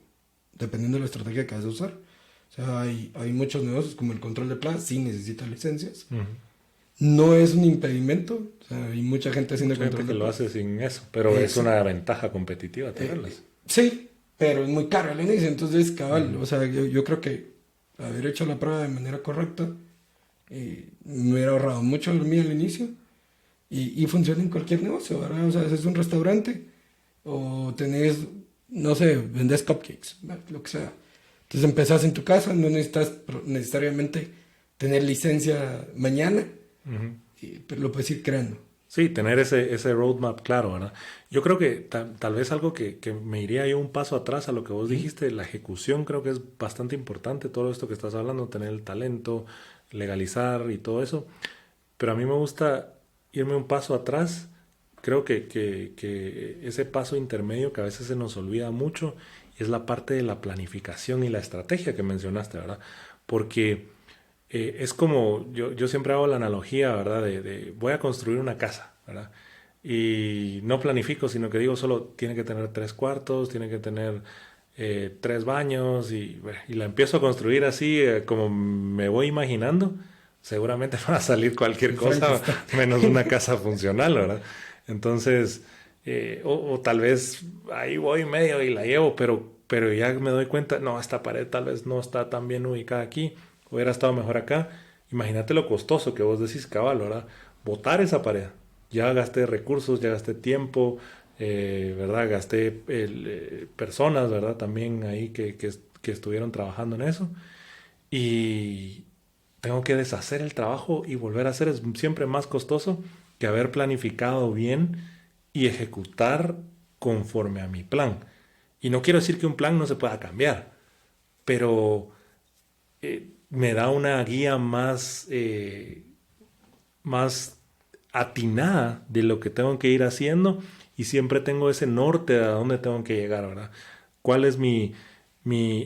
dependiendo de la estrategia que vas a usar. O sea, hay muchos negocios como el control de plagas, sí necesita licencias. Ujú. No es un impedimento, o sea, hay mucha gente haciendo Mucha gente control que de lo plagas. hace sin eso, pero es Exacto. una ventaja competitiva tenerlas. Sí, pero es muy caro al inicio, entonces, cabal, Ujú. o sea, yo creo que haber hecho la prueba de manera correcta me hubiera ahorrado mucho el mío al inicio y funciona en cualquier negocio, ¿verdad? O sea, si es un restaurante o tenés, no sé, vendés cupcakes, ¿verdad? Lo que sea. Entonces empezás en tu casa, no necesitas necesariamente tener licencia mañana, Ujú. pero lo puedes ir creando. Sí, tener ese roadmap claro, ¿verdad? Yo creo que tal vez algo que me iría yo un paso atrás a lo que vos ¿Mm? dijiste, la ejecución creo que es bastante importante, todo esto que estás hablando, tener el talento, legalizar y todo eso, pero a mí me gusta irme un paso atrás, creo que ese paso intermedio que a veces se nos olvida mucho es la parte de la planificación y la estrategia que mencionaste, ¿verdad? Porque es como, yo siempre hago la analogía, ¿verdad? De voy a construir una casa, ¿verdad? Y no planifico, sino que digo solo tiene que tener 3 cuartos, tiene que tener 3 baños y, bueno, y la empiezo a construir así como me voy imaginando. Seguramente va a salir cualquier El cosa Frankenstein. menos una casa funcional, ¿verdad? Entonces, o tal vez ahí voy medio y la llevo, pero ya me doy cuenta, no, esta pared tal vez no está tan bien ubicada aquí, hubiera estado mejor acá. Imagínate lo costoso que vos decís, cabal, ¿verdad? Botar esa pared. Ya gasté recursos, ya gasté tiempo, ¿verdad? Gasté personas, ¿verdad? También ahí que estuvieron trabajando en eso. Y tengo que deshacer el trabajo y volver a hacer es siempre más costoso que haber planificado bien y ejecutar conforme a mi plan. Y no quiero decir que un plan no se pueda cambiar, pero me da una guía más atinada de lo que tengo que ir haciendo y siempre tengo ese norte de a dónde tengo que llegar, ¿verdad? ¿Cuál es mi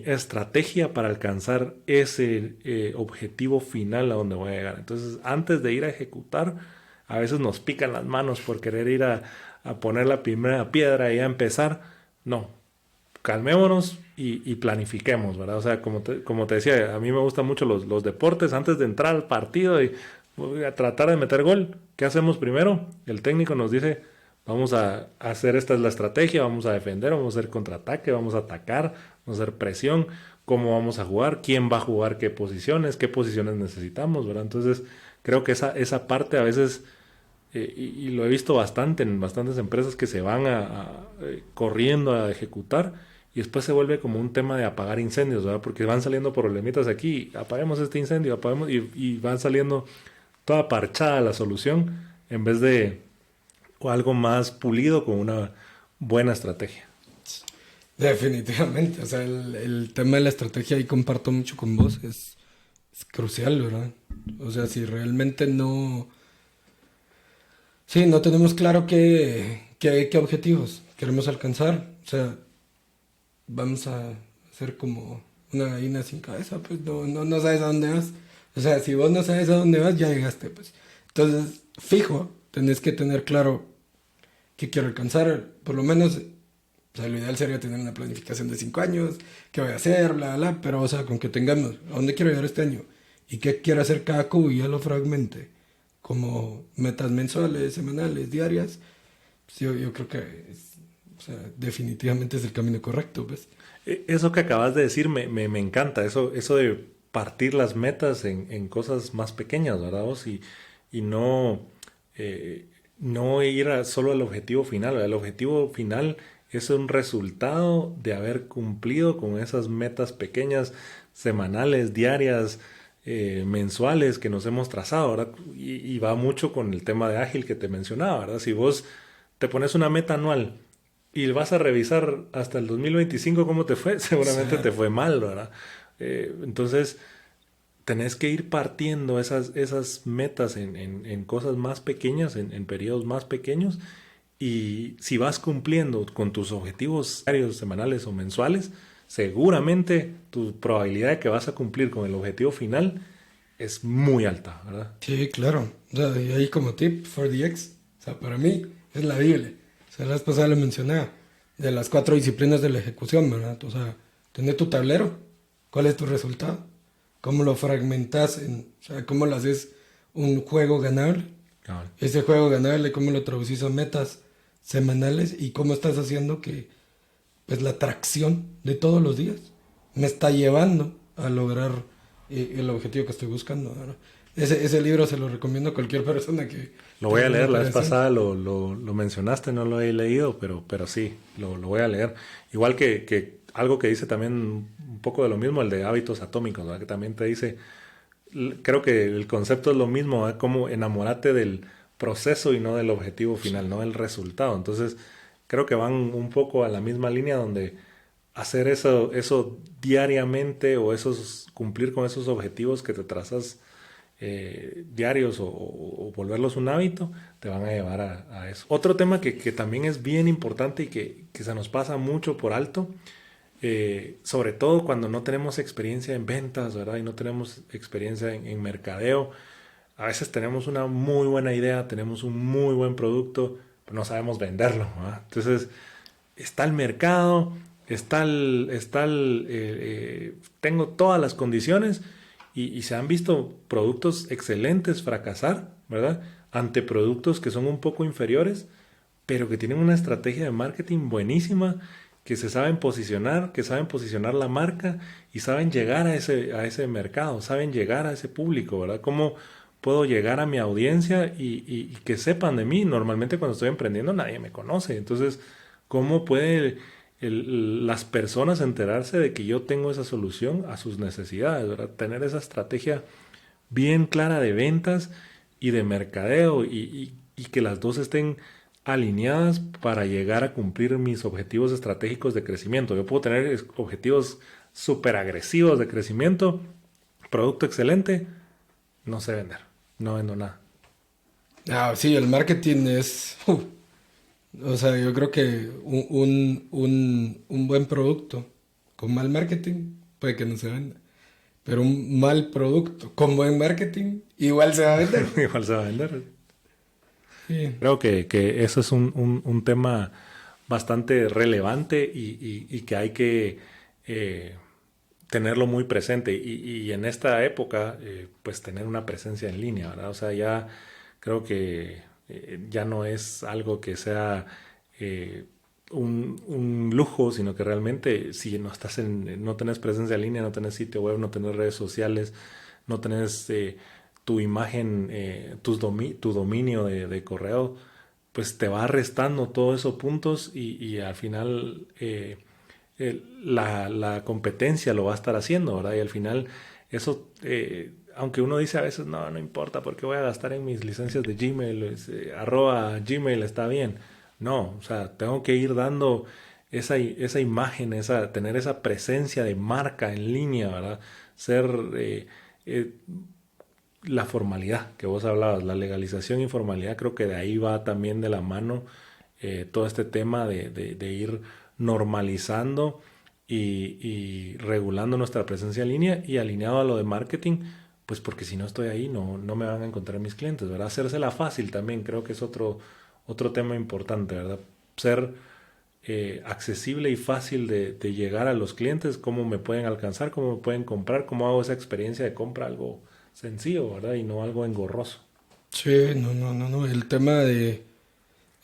estrategia para alcanzar ese objetivo final a donde voy a llegar? Entonces, antes de ir a ejecutar, a veces nos pican las manos por querer ir a poner la primera piedra y a empezar. No, calmémonos y planifiquemos, ¿verdad? O sea, como te decía, a mí me gustan mucho los deportes. Antes de entrar al partido y voy a tratar de meter gol, ¿qué hacemos primero? El técnico nos dice, vamos a hacer, esta es la estrategia, vamos a defender, vamos a hacer contraataque, vamos a atacar, vamos a hacer presión, cómo vamos a jugar, quién va a jugar qué posiciones necesitamos, ¿verdad? Entonces, creo que esa parte a veces, y lo he visto bastante en bastantes empresas que se van corriendo a ejecutar y después se vuelve como un tema de apagar incendios, ¿verdad? Porque van saliendo problemitas aquí, apaguemos este incendio, apaguemos, y van saliendo toda parchada la solución en vez de algo más pulido con una buena estrategia. Definitivamente, o sea, el tema de la estrategia ahí comparto mucho con vos, es crucial, ¿verdad? O sea, si realmente no, sí, no tenemos claro qué objetivos queremos alcanzar, o sea, vamos a hacer como una gallina sin cabeza, pues no sabes a dónde vas. O sea, si vos no sabes a dónde vas, ya llegaste, pues. Entonces, fijo, tenés que tener claro qué quiero alcanzar, por lo menos, o sea, lo ideal sería tener una planificación de 5 años, qué voy a hacer, bla, bla, pero, o sea, con que tengamos, ¿a dónde quiero llegar este año? Y qué quiero hacer cada cubo y ya lo fragmente, como metas mensuales, semanales, diarias, pues yo creo que, o sea, definitivamente es el camino correcto, pues. Eso que acabas de decir me encanta, eso de partir las metas en cosas más pequeñas, ¿verdad? Vos? Y no ir solo al objetivo final. El objetivo final es un resultado de haber cumplido con esas metas pequeñas, semanales, diarias, mensuales que nos hemos trazado, ¿verdad? Y va mucho con el tema de ágil que te mencionaba, ¿verdad? Si vos te pones una meta anual y vas a revisar hasta el 2025 cómo te fue, seguramente te fue mal, ¿verdad? Entonces, tenés que ir partiendo esas metas en cosas más pequeñas, en periodos más pequeños, y si vas cumpliendo con tus objetivos diarios, semanales o mensuales, seguramente tu probabilidad de que vas a cumplir con el objetivo final es muy alta, ¿verdad? Sí, claro. O sea, y ahí como tip for the X, o sea, para mí es la Biblia. O sea, la vez pasada le mencionaba de las 4 disciplinas de la ejecución, ¿verdad? O sea, tener tu tablero, cuál es tu resultado, cómo lo fragmentas, o sea, cómo lo haces un juego ganable. Cabal. Ese juego ganable, cómo lo traducís a metas semanales y cómo estás haciendo que pues la tracción de todos los días me está llevando a lograr el objetivo que estoy buscando, ¿verdad? Ese libro se lo recomiendo a cualquier persona que Lo voy tenga a una leer, la vez operación. pasada lo mencionaste, no lo he leído, pero sí, lo voy a leer. Igual que algo que dice también un poco de lo mismo, el de hábitos atómicos, ¿verdad? Que también te dice, creo que el concepto es lo mismo, ¿verdad? Como enamorarte del proceso y no del objetivo final, no del resultado. Entonces, creo que van un poco a la misma línea donde hacer eso diariamente o cumplir con esos objetivos que te trazas diarios o volverlos un hábito, te van a llevar a eso. Otro tema que también es bien importante y que se nos pasa mucho por alto, sobre todo cuando no tenemos experiencia en ventas, ¿verdad? Y no tenemos experiencia en mercadeo. A veces tenemos una muy buena idea, tenemos un muy buen producto, pero no sabemos venderlo, ¿verdad? Entonces, está el mercado, tengo todas las condiciones y se han visto productos excelentes fracasar, ¿verdad? Ante productos que son un poco inferiores, pero que tienen una estrategia de marketing buenísima, que se saben posicionar, que saben posicionar la marca y saben llegar a ese mercado, saben llegar a ese público, ¿verdad? ¿Cómo puedo llegar a mi audiencia y que sepan de mí? Normalmente cuando estoy emprendiendo nadie me conoce, entonces, ¿cómo puede las personas enterarse de que yo tengo esa solución a sus necesidades, ¿verdad? Tener esa estrategia bien clara de ventas y de mercadeo y que las dos estén alineadas para llegar a cumplir mis objetivos estratégicos de crecimiento. Yo puedo tener objetivos súper agresivos de crecimiento, producto excelente, no sé vender, no vendo nada. Ah, sí, el marketing es... o sea, yo creo que un buen producto con mal marketing puede que no se venda. Pero un mal producto con buen marketing igual se va a vender. Igual se va a vender. Sí. Creo que eso es un tema bastante relevante y que hay que tenerlo muy presente. Y en esta época, pues tener una presencia en línea, ¿verdad? O sea, ya creo que ya no es algo que sea un lujo, sino que realmente si no estás no tenés presencia en línea, no tenés sitio web, no tenés redes sociales, no tenés tu imagen, tu dominio de correo, pues te va restando todos esos puntos y al final la competencia lo va a estar haciendo, ¿verdad? Y al final eso, aunque uno dice a veces, no importa porque voy a gastar en mis licencias de Gmail, arroba Gmail está bien. No, o sea, tengo que ir dando esa imagen, tener esa presencia de marca en línea, ¿verdad? Ser eh, la formalidad que vos hablabas, la legalización y formalidad, creo que de ahí va también de la mano todo este tema de ir normalizando y regulando nuestra presencia en línea y alineado a lo de marketing, pues porque si no estoy ahí no me van a encontrar mis clientes, ¿verdad? Hacérsela fácil también creo que es otro tema importante, ¿verdad? Ser accesible y fácil de llegar a los clientes, cómo me pueden alcanzar, cómo me pueden comprar, cómo hago esa experiencia de compra algo sencillo, ¿verdad? Y no algo engorroso. Sí, no. El tema de...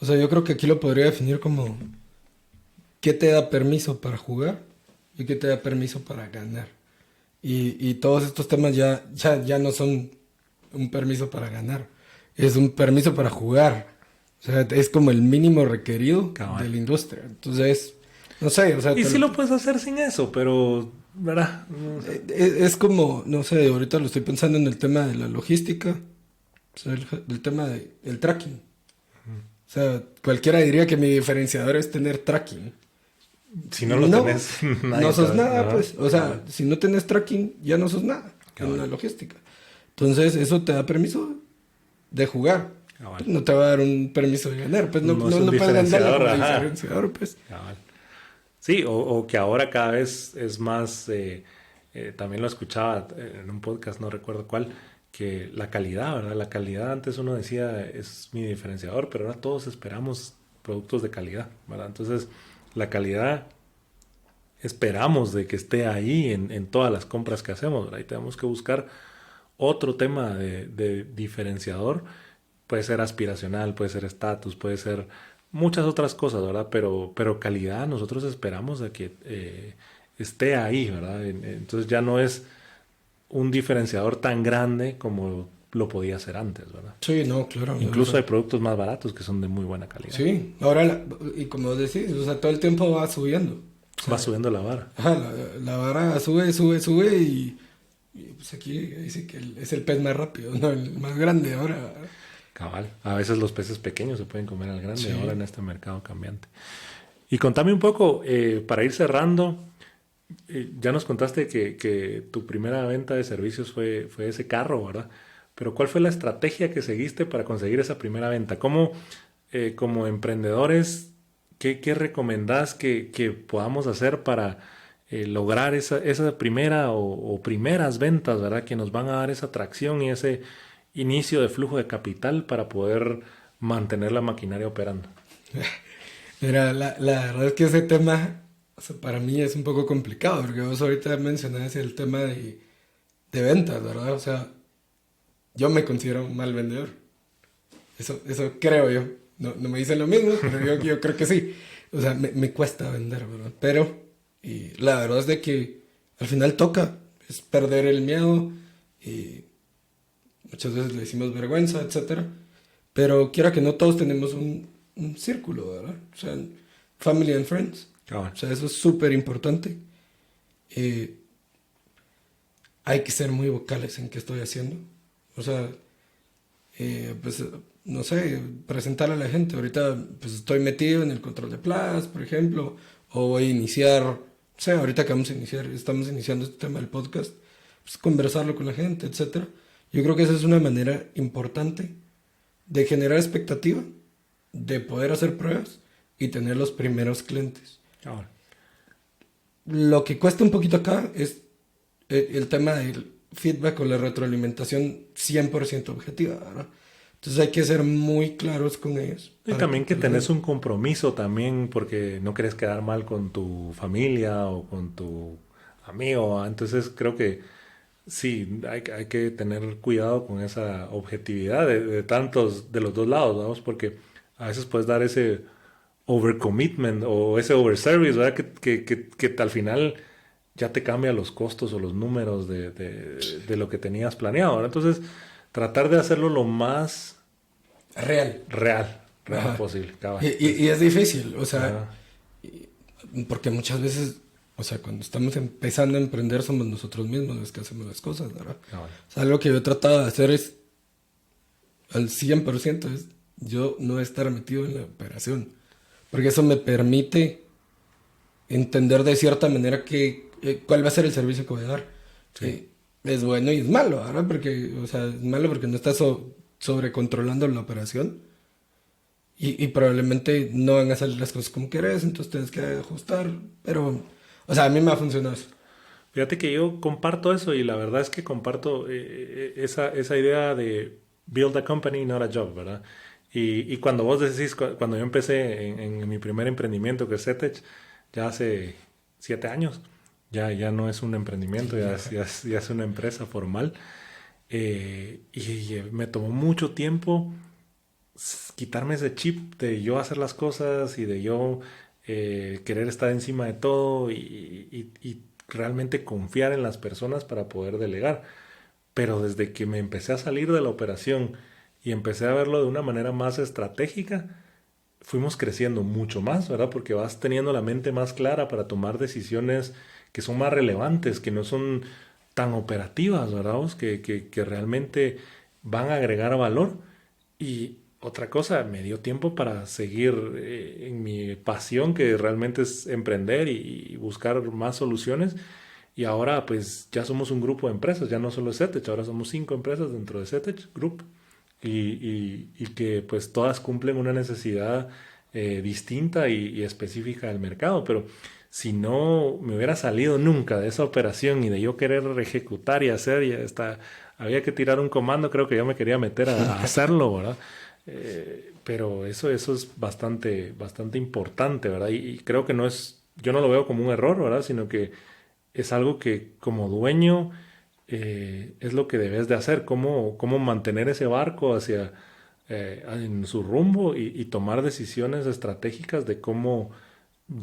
O sea, yo creo que aquí lo podría definir como qué te da permiso para jugar y qué te da permiso para ganar. Y todos estos temas ya no son un permiso para ganar, es un permiso para jugar. O sea, es como el mínimo requerido de Cabal. la industria. Entonces, no sé, o sea, Y sí lo puedes hacer sin eso, pero, ¿verdad? No sé. es como, no sé, ahorita lo estoy pensando en el tema de la logística, o sea, el tema del tracking. O sea, cualquiera diría que mi diferenciador es tener tracking. Si no lo No, tenés, nadie no te sos va- nada, Ajá. pues. O sea, si no tenés tracking, ya no sos nada en Cabal, la logística. Entonces, eso te da permiso de jugar. cabal. Pues no te va a dar un permiso de ganar. Pues No es un no puedes venderla diferenciador, como ajá. diferenciador, pues. Cabal. Sí, o que ahora cada vez es más, también lo escuchaba en un podcast, no recuerdo cuál, que la calidad, ¿verdad? La calidad antes uno decía es mi diferenciador, pero ahora todos esperamos productos de calidad, ¿verdad? Entonces, la calidad esperamos de que esté ahí en todas las compras que hacemos, ¿verdad? Y tenemos que buscar otro tema de diferenciador. Puede ser aspiracional, puede ser estatus, puede ser muchas otras cosas, ¿verdad? Pero calidad nosotros esperamos de que esté ahí, ¿verdad? Entonces ya no es un diferenciador tan grande como lo podía ser antes, ¿verdad? Sí, no, claro. O Incluso sea, hay productos más baratos que son de muy buena calidad. sí, ahora, y como decís, o sea, todo el tiempo va subiendo. O Va sea, subiendo la vara. ajá, la vara sube y pues aquí dice que es el pez más rápido, no el más grande ahora. Cabal. A veces los peces pequeños se pueden comer al grande ahora Sí. en este mercado cambiante. Y contame un poco, para ir cerrando, ya nos contaste que tu primera venta de servicios fue ese carro, ¿verdad? Pero ¿cuál fue la estrategia que seguiste para conseguir esa primera venta? ¿Cómo, como emprendedores, qué recomendás que podamos hacer para lograr esa primera o primeras ventas, ¿verdad? Que nos van a dar esa atracción y ese inicio de flujo de capital para poder mantener la maquinaria operando. Mira, la verdad es que ese tema, o sea, para mí es un poco complicado, porque vos ahorita mencionás el tema de ventas, ¿verdad? O sea, yo me considero un mal vendedor. Eso creo yo. No me dicen lo mismo, pero yo creo que sí. O sea, me cuesta vender, ¿verdad? Pero, y la verdad es de que al final toca, es perder el miedo, y muchas veces le decimos vergüenza, etcétera. Pero quiera que no, todos tenemos un círculo, ¿verdad? O sea, family and friends. Cabal. O sea, eso es súper importante. Eh, Hay que ser muy vocales en qué estoy haciendo. O sea, pues no sé, presentarle a la gente. Ahorita pues estoy metido en el control de plazas, por ejemplo, o voy a iniciar, no sé, ahorita que estamos iniciando este tema del podcast, pues conversarlo con la gente, etcétera. Yo creo que esa es una manera importante de generar expectativa, de poder hacer pruebas y tener los primeros clientes. Ahora, Lo que cuesta un poquito acá es el tema del feedback o la retroalimentación 100% objetiva, ¿verdad? Entonces hay que ser muy claros con ellos. y también que tenés un compromiso también porque no querés quedar mal con tu familia o con tu amigo, ¿va? Entonces creo que sí, hay que tener cuidado con esa objetividad de tantos, de los dos lados, vamos, porque a veces puedes dar ese overcommitment o ese overservice, ¿verdad? Que al final ya te cambia los costos o los números de lo que tenías planeado, ¿verdad? Entonces, tratar de hacerlo lo más Real. real Ajá. posible, cabal. Y es difícil, o sea, Ajá, porque muchas veces, o sea, cuando estamos empezando a emprender somos nosotros mismos los que hacemos las cosas, ¿verdad? cabal. O sea, algo que yo he tratado de hacer es, al 100%, es yo no estar metido en la operación, porque eso me permite entender de cierta manera cuál va a ser el servicio que voy a dar. Sí. Es bueno y es malo, ¿verdad? Porque, o sea, es malo porque no estás sobrecontrolando la operación y probablemente no van a salir las cosas como querés, entonces tienes que ajustar, pero, o sea, a mí me ha funcionado eso. Fíjate que yo comparto eso y la verdad es que comparto esa idea de build a company, not a job, ¿verdad? Y cuando vos decís, cuando yo empecé en mi primer emprendimiento que es Zetech, ya hace 7 años, ya no es un emprendimiento, ya es una empresa formal. Y me tomó mucho tiempo quitarme ese chip de yo hacer las cosas y de yo querer estar encima de todo y realmente confiar en las personas para poder delegar. Pero desde que me empecé a salir de la operación y empecé a verlo de una manera más estratégica, fuimos creciendo mucho más, ¿verdad? Porque vas teniendo la mente más clara para tomar decisiones que son más relevantes, que no son tan operativas, ¿verdad? Que realmente van a agregar valor. Y otra cosa, me dio tiempo para seguir en mi pasión, que realmente es emprender y buscar más soluciones. Y ahora pues ya somos un grupo de empresas, ya no solo es Zetech, ahora somos 5 empresas dentro de Zetech Group y que pues todas cumplen una necesidad distinta y específica del mercado. Pero si no me hubiera salido nunca de esa operación y de yo querer ejecutar y hacer, y hasta había que tirar un comando, creo que yo me quería meter a hacerlo, ¿verdad? Pero eso es bastante importante, ¿verdad? Y creo que no es, yo no lo veo como un error, ¿verdad? Sino que es algo que como dueño es lo que debes de hacer, cómo mantener ese barco en su rumbo y tomar decisiones estratégicas de cómo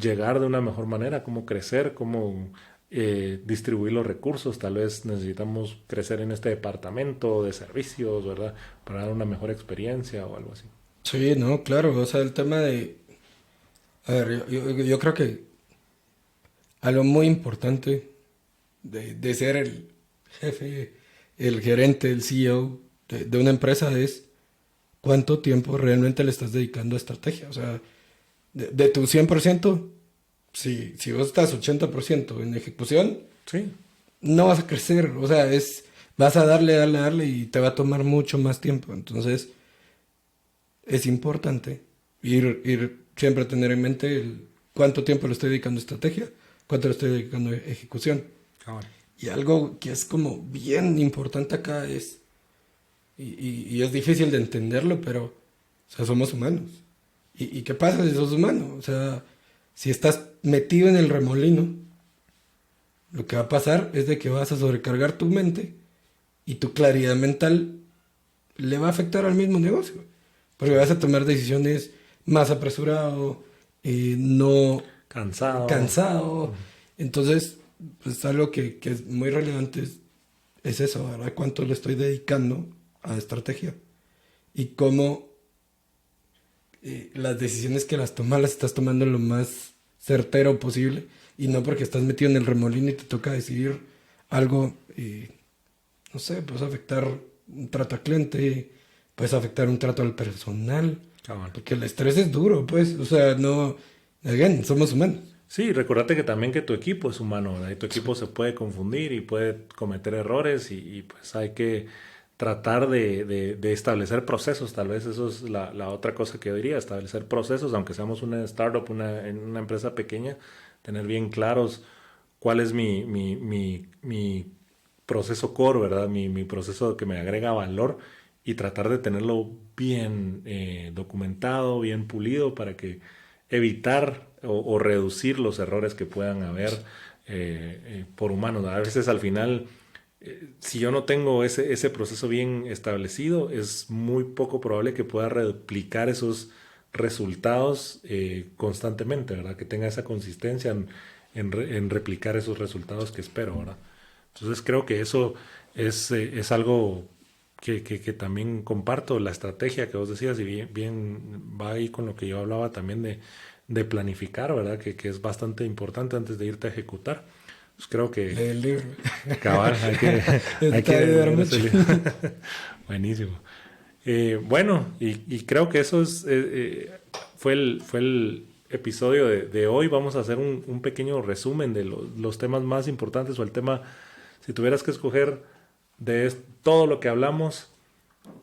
llegar de una mejor manera, cómo crecer, cómo distribuir los recursos. Tal vez necesitamos crecer en este departamento de servicios, ¿verdad? Para dar una mejor experiencia o algo así. Sí, no, claro, o sea, el tema de... A ver, yo creo que algo muy importante de ser el jefe, el gerente, el CEO de una empresa es cuánto tiempo realmente le estás dedicando a estrategia. O sea, de tu 100%, si vos estás 80% en ejecución, Sí, no vas a crecer. O sea, vas a darle y te va a tomar mucho más tiempo. Entonces, es importante ir siempre a tener en mente cuánto tiempo le estoy dedicando a estrategia, cuánto le estoy dedicando a ejecución. cabal. Y algo que es como bien importante acá es, y es difícil de entenderlo, pero, o sea, somos humanos. ¿Y qué pasa si sos humano? O sea, si estás metido en el remolino, lo que va a pasar es de que vas a sobrecargar tu mente y tu claridad mental le va a afectar al mismo negocio. Porque vas a tomar decisiones más apresurado, no Cansado. cansado. Entonces, pues algo que es muy relevante es eso, ¿verdad? ¿Cuánto le estoy dedicando a estrategia? Y cómo las decisiones que las estás tomando lo más certero posible. Y no porque estás metido en el remolino y te toca decidir algo, no sé, pues afectar un trato al cliente, puedes afectar un trato al personal, Cabal. porque el estrés es duro, pues, o sea, no, again, somos humanos. Sí, recordate que también que tu equipo es humano, ¿verdad? Y tu equipo se puede confundir y puede cometer errores y, pues hay que tratar de establecer procesos. Tal vez eso es la otra cosa que yo diría, establecer procesos, aunque seamos una startup, en una empresa pequeña, tener bien claros cuál es mi proceso core, ¿verdad? Mi proceso que me agrega valor y tratar de tenerlo bien documentado, bien pulido para que evitar o reducir los errores que puedan haber por humanos. A veces al final, si yo no tengo ese proceso bien establecido, es muy poco probable que pueda replicar esos resultados constantemente, ¿verdad? Que tenga esa consistencia en replicar esos resultados que espero, ¿verdad? Entonces creo que eso es algo que también comparto, la estrategia que vos decías, y bien va ahí con lo que yo hablaba también de planificar, ¿verdad? Que es bastante importante antes de irte a ejecutar. Pues creo que Lee el libro. cabal, hay Te va a que ayudar leer ese mucho. libro. Buenísimo. Bueno, y creo que eso fue el episodio de hoy. Vamos a hacer un pequeño resumen de los temas más importantes o el tema, si tuvieras que escoger todo lo que hablamos,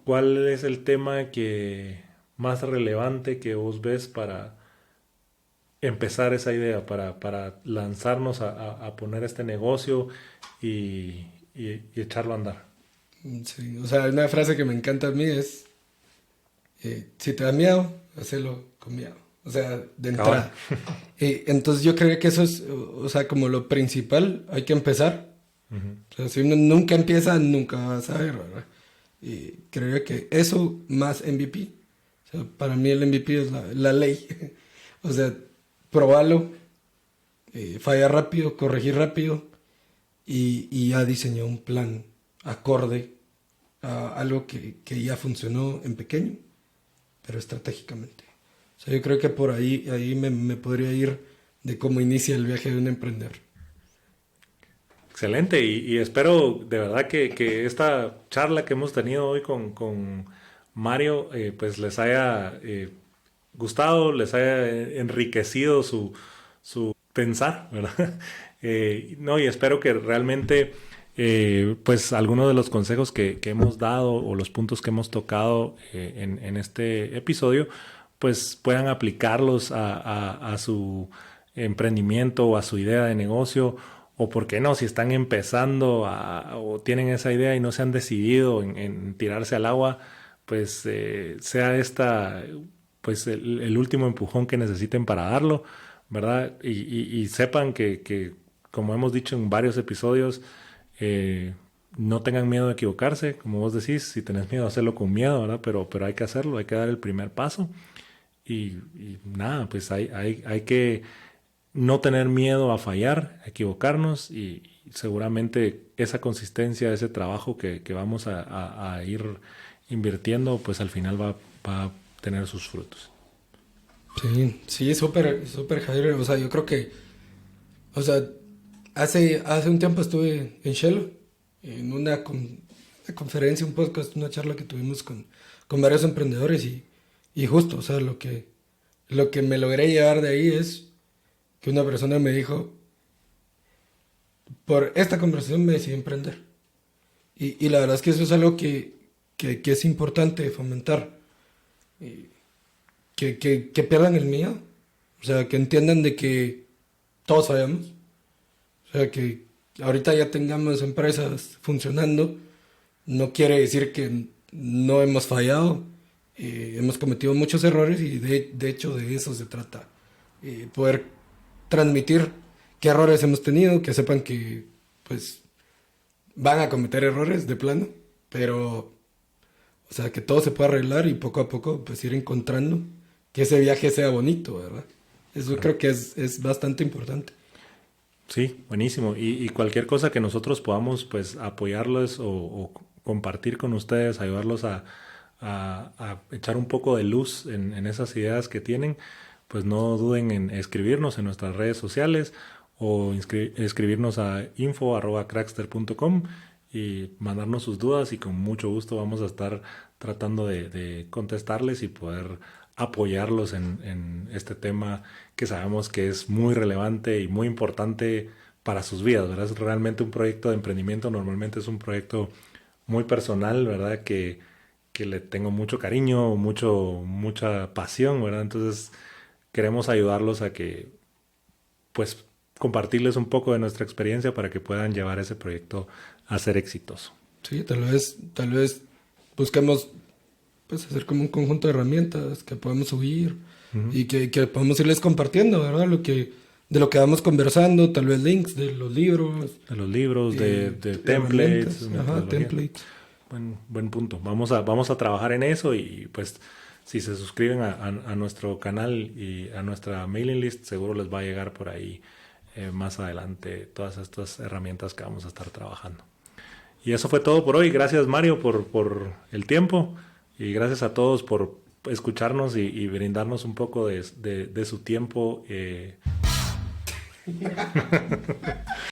¿cuál es el tema más relevante que vos ves para empezar esa idea, para lanzarnos a poner este negocio y echarlo a andar? Sí, o sea, una frase que me encanta a mí es, si te da miedo, hazlo con miedo. O sea, de Cabal. entrada. Entonces yo creo que eso es, o sea, como lo principal, hay que empezar. Ujú. O sea, si uno nunca empieza, nunca va a saber, ¿verdad? Y creo que eso más MVP. O sea, para mí el MVP es la ley. O sea, probarlo, fallar rápido, corregir rápido y ya diseñó un plan acorde a algo que ya funcionó en pequeño, pero estratégicamente. O sea, yo creo que por ahí me podría ir de cómo inicia el viaje de un emprendedor. Excelente, y espero de verdad que esta charla que hemos tenido hoy con Mario pues les haya gustado, les haya enriquecido su pensar, ¿verdad? No, y espero que realmente pues algunos de los consejos que hemos dado o los puntos que hemos tocado en este episodio pues puedan aplicarlos a su emprendimiento o a su idea de negocio, o por qué no, si están empezando o tienen esa idea y no se han decidido en tirarse al agua, pues sea esta pues el último empujón que necesiten para darlo, ¿verdad? Y sepan como hemos dicho en varios episodios, no tengan miedo de equivocarse, como vos decís, si tenés miedo, hacerlo con miedo, ¿verdad? Pero hay que hacerlo, hay que dar el primer paso. Y nada, pues hay que no tener miedo a fallar, a equivocarnos y seguramente esa consistencia, ese trabajo que vamos a ir invirtiendo, pues al final va a tener sus frutos. Sí, sí, súper, súper, Javier. O sea, yo creo que, o sea, hace un tiempo estuve en Shell, en una conferencia, un podcast, una charla que tuvimos con varios emprendedores y justo, o sea, lo que me logré llevar de ahí es que una persona me dijo, por esta conversación me decidí emprender. Y la verdad es que eso es algo que es importante fomentar, que pierdan el miedo, o sea, que entiendan de que todos fallamos, o sea, que ahorita ya tengamos empresas funcionando, no quiere decir que no hemos fallado, hemos cometido muchos errores y de hecho de eso se trata, poder transmitir qué errores hemos tenido, que sepan que pues van a cometer errores de plano, pero o sea, que todo se puede arreglar y poco a poco pues ir encontrando que ese viaje sea bonito, ¿verdad? Eso Claro. creo que es bastante importante. Sí, buenísimo. Y cualquier cosa que nosotros podamos pues apoyarles o compartir con ustedes, ayudarlos a echar un poco de luz en esas ideas que tienen, pues no duden en escribirnos en nuestras redes sociales o escribirnos a info@crackster.com y mandarnos sus dudas y con mucho gusto vamos a estar tratando de contestarles y poder apoyarlos en este tema que sabemos que es muy relevante y muy importante para sus vidas, ¿verdad? Es realmente un proyecto de emprendimiento, normalmente es un proyecto muy personal, ¿verdad? Que le tengo mucho cariño, mucha pasión, ¿verdad? Entonces queremos ayudarlos a que, pues, compartirles un poco de nuestra experiencia para que puedan llevar ese proyecto a ser exitoso. Sí, tal vez busquemos pues hacer como un conjunto de herramientas que podemos subir y que podemos irles compartiendo, ¿verdad? De lo que vamos conversando, tal vez links de los libros. De los libros, de templates, Herramientas, ajá, templates. Buen punto. Vamos a trabajar en eso y pues si se suscriben a nuestro canal y a nuestra mailing list, seguro les va a llegar por ahí más adelante todas estas herramientas que vamos a estar trabajando. Y eso fue todo por hoy. Gracias, Mario, por el tiempo y gracias a todos por escucharnos y brindarnos un poco de su tiempo.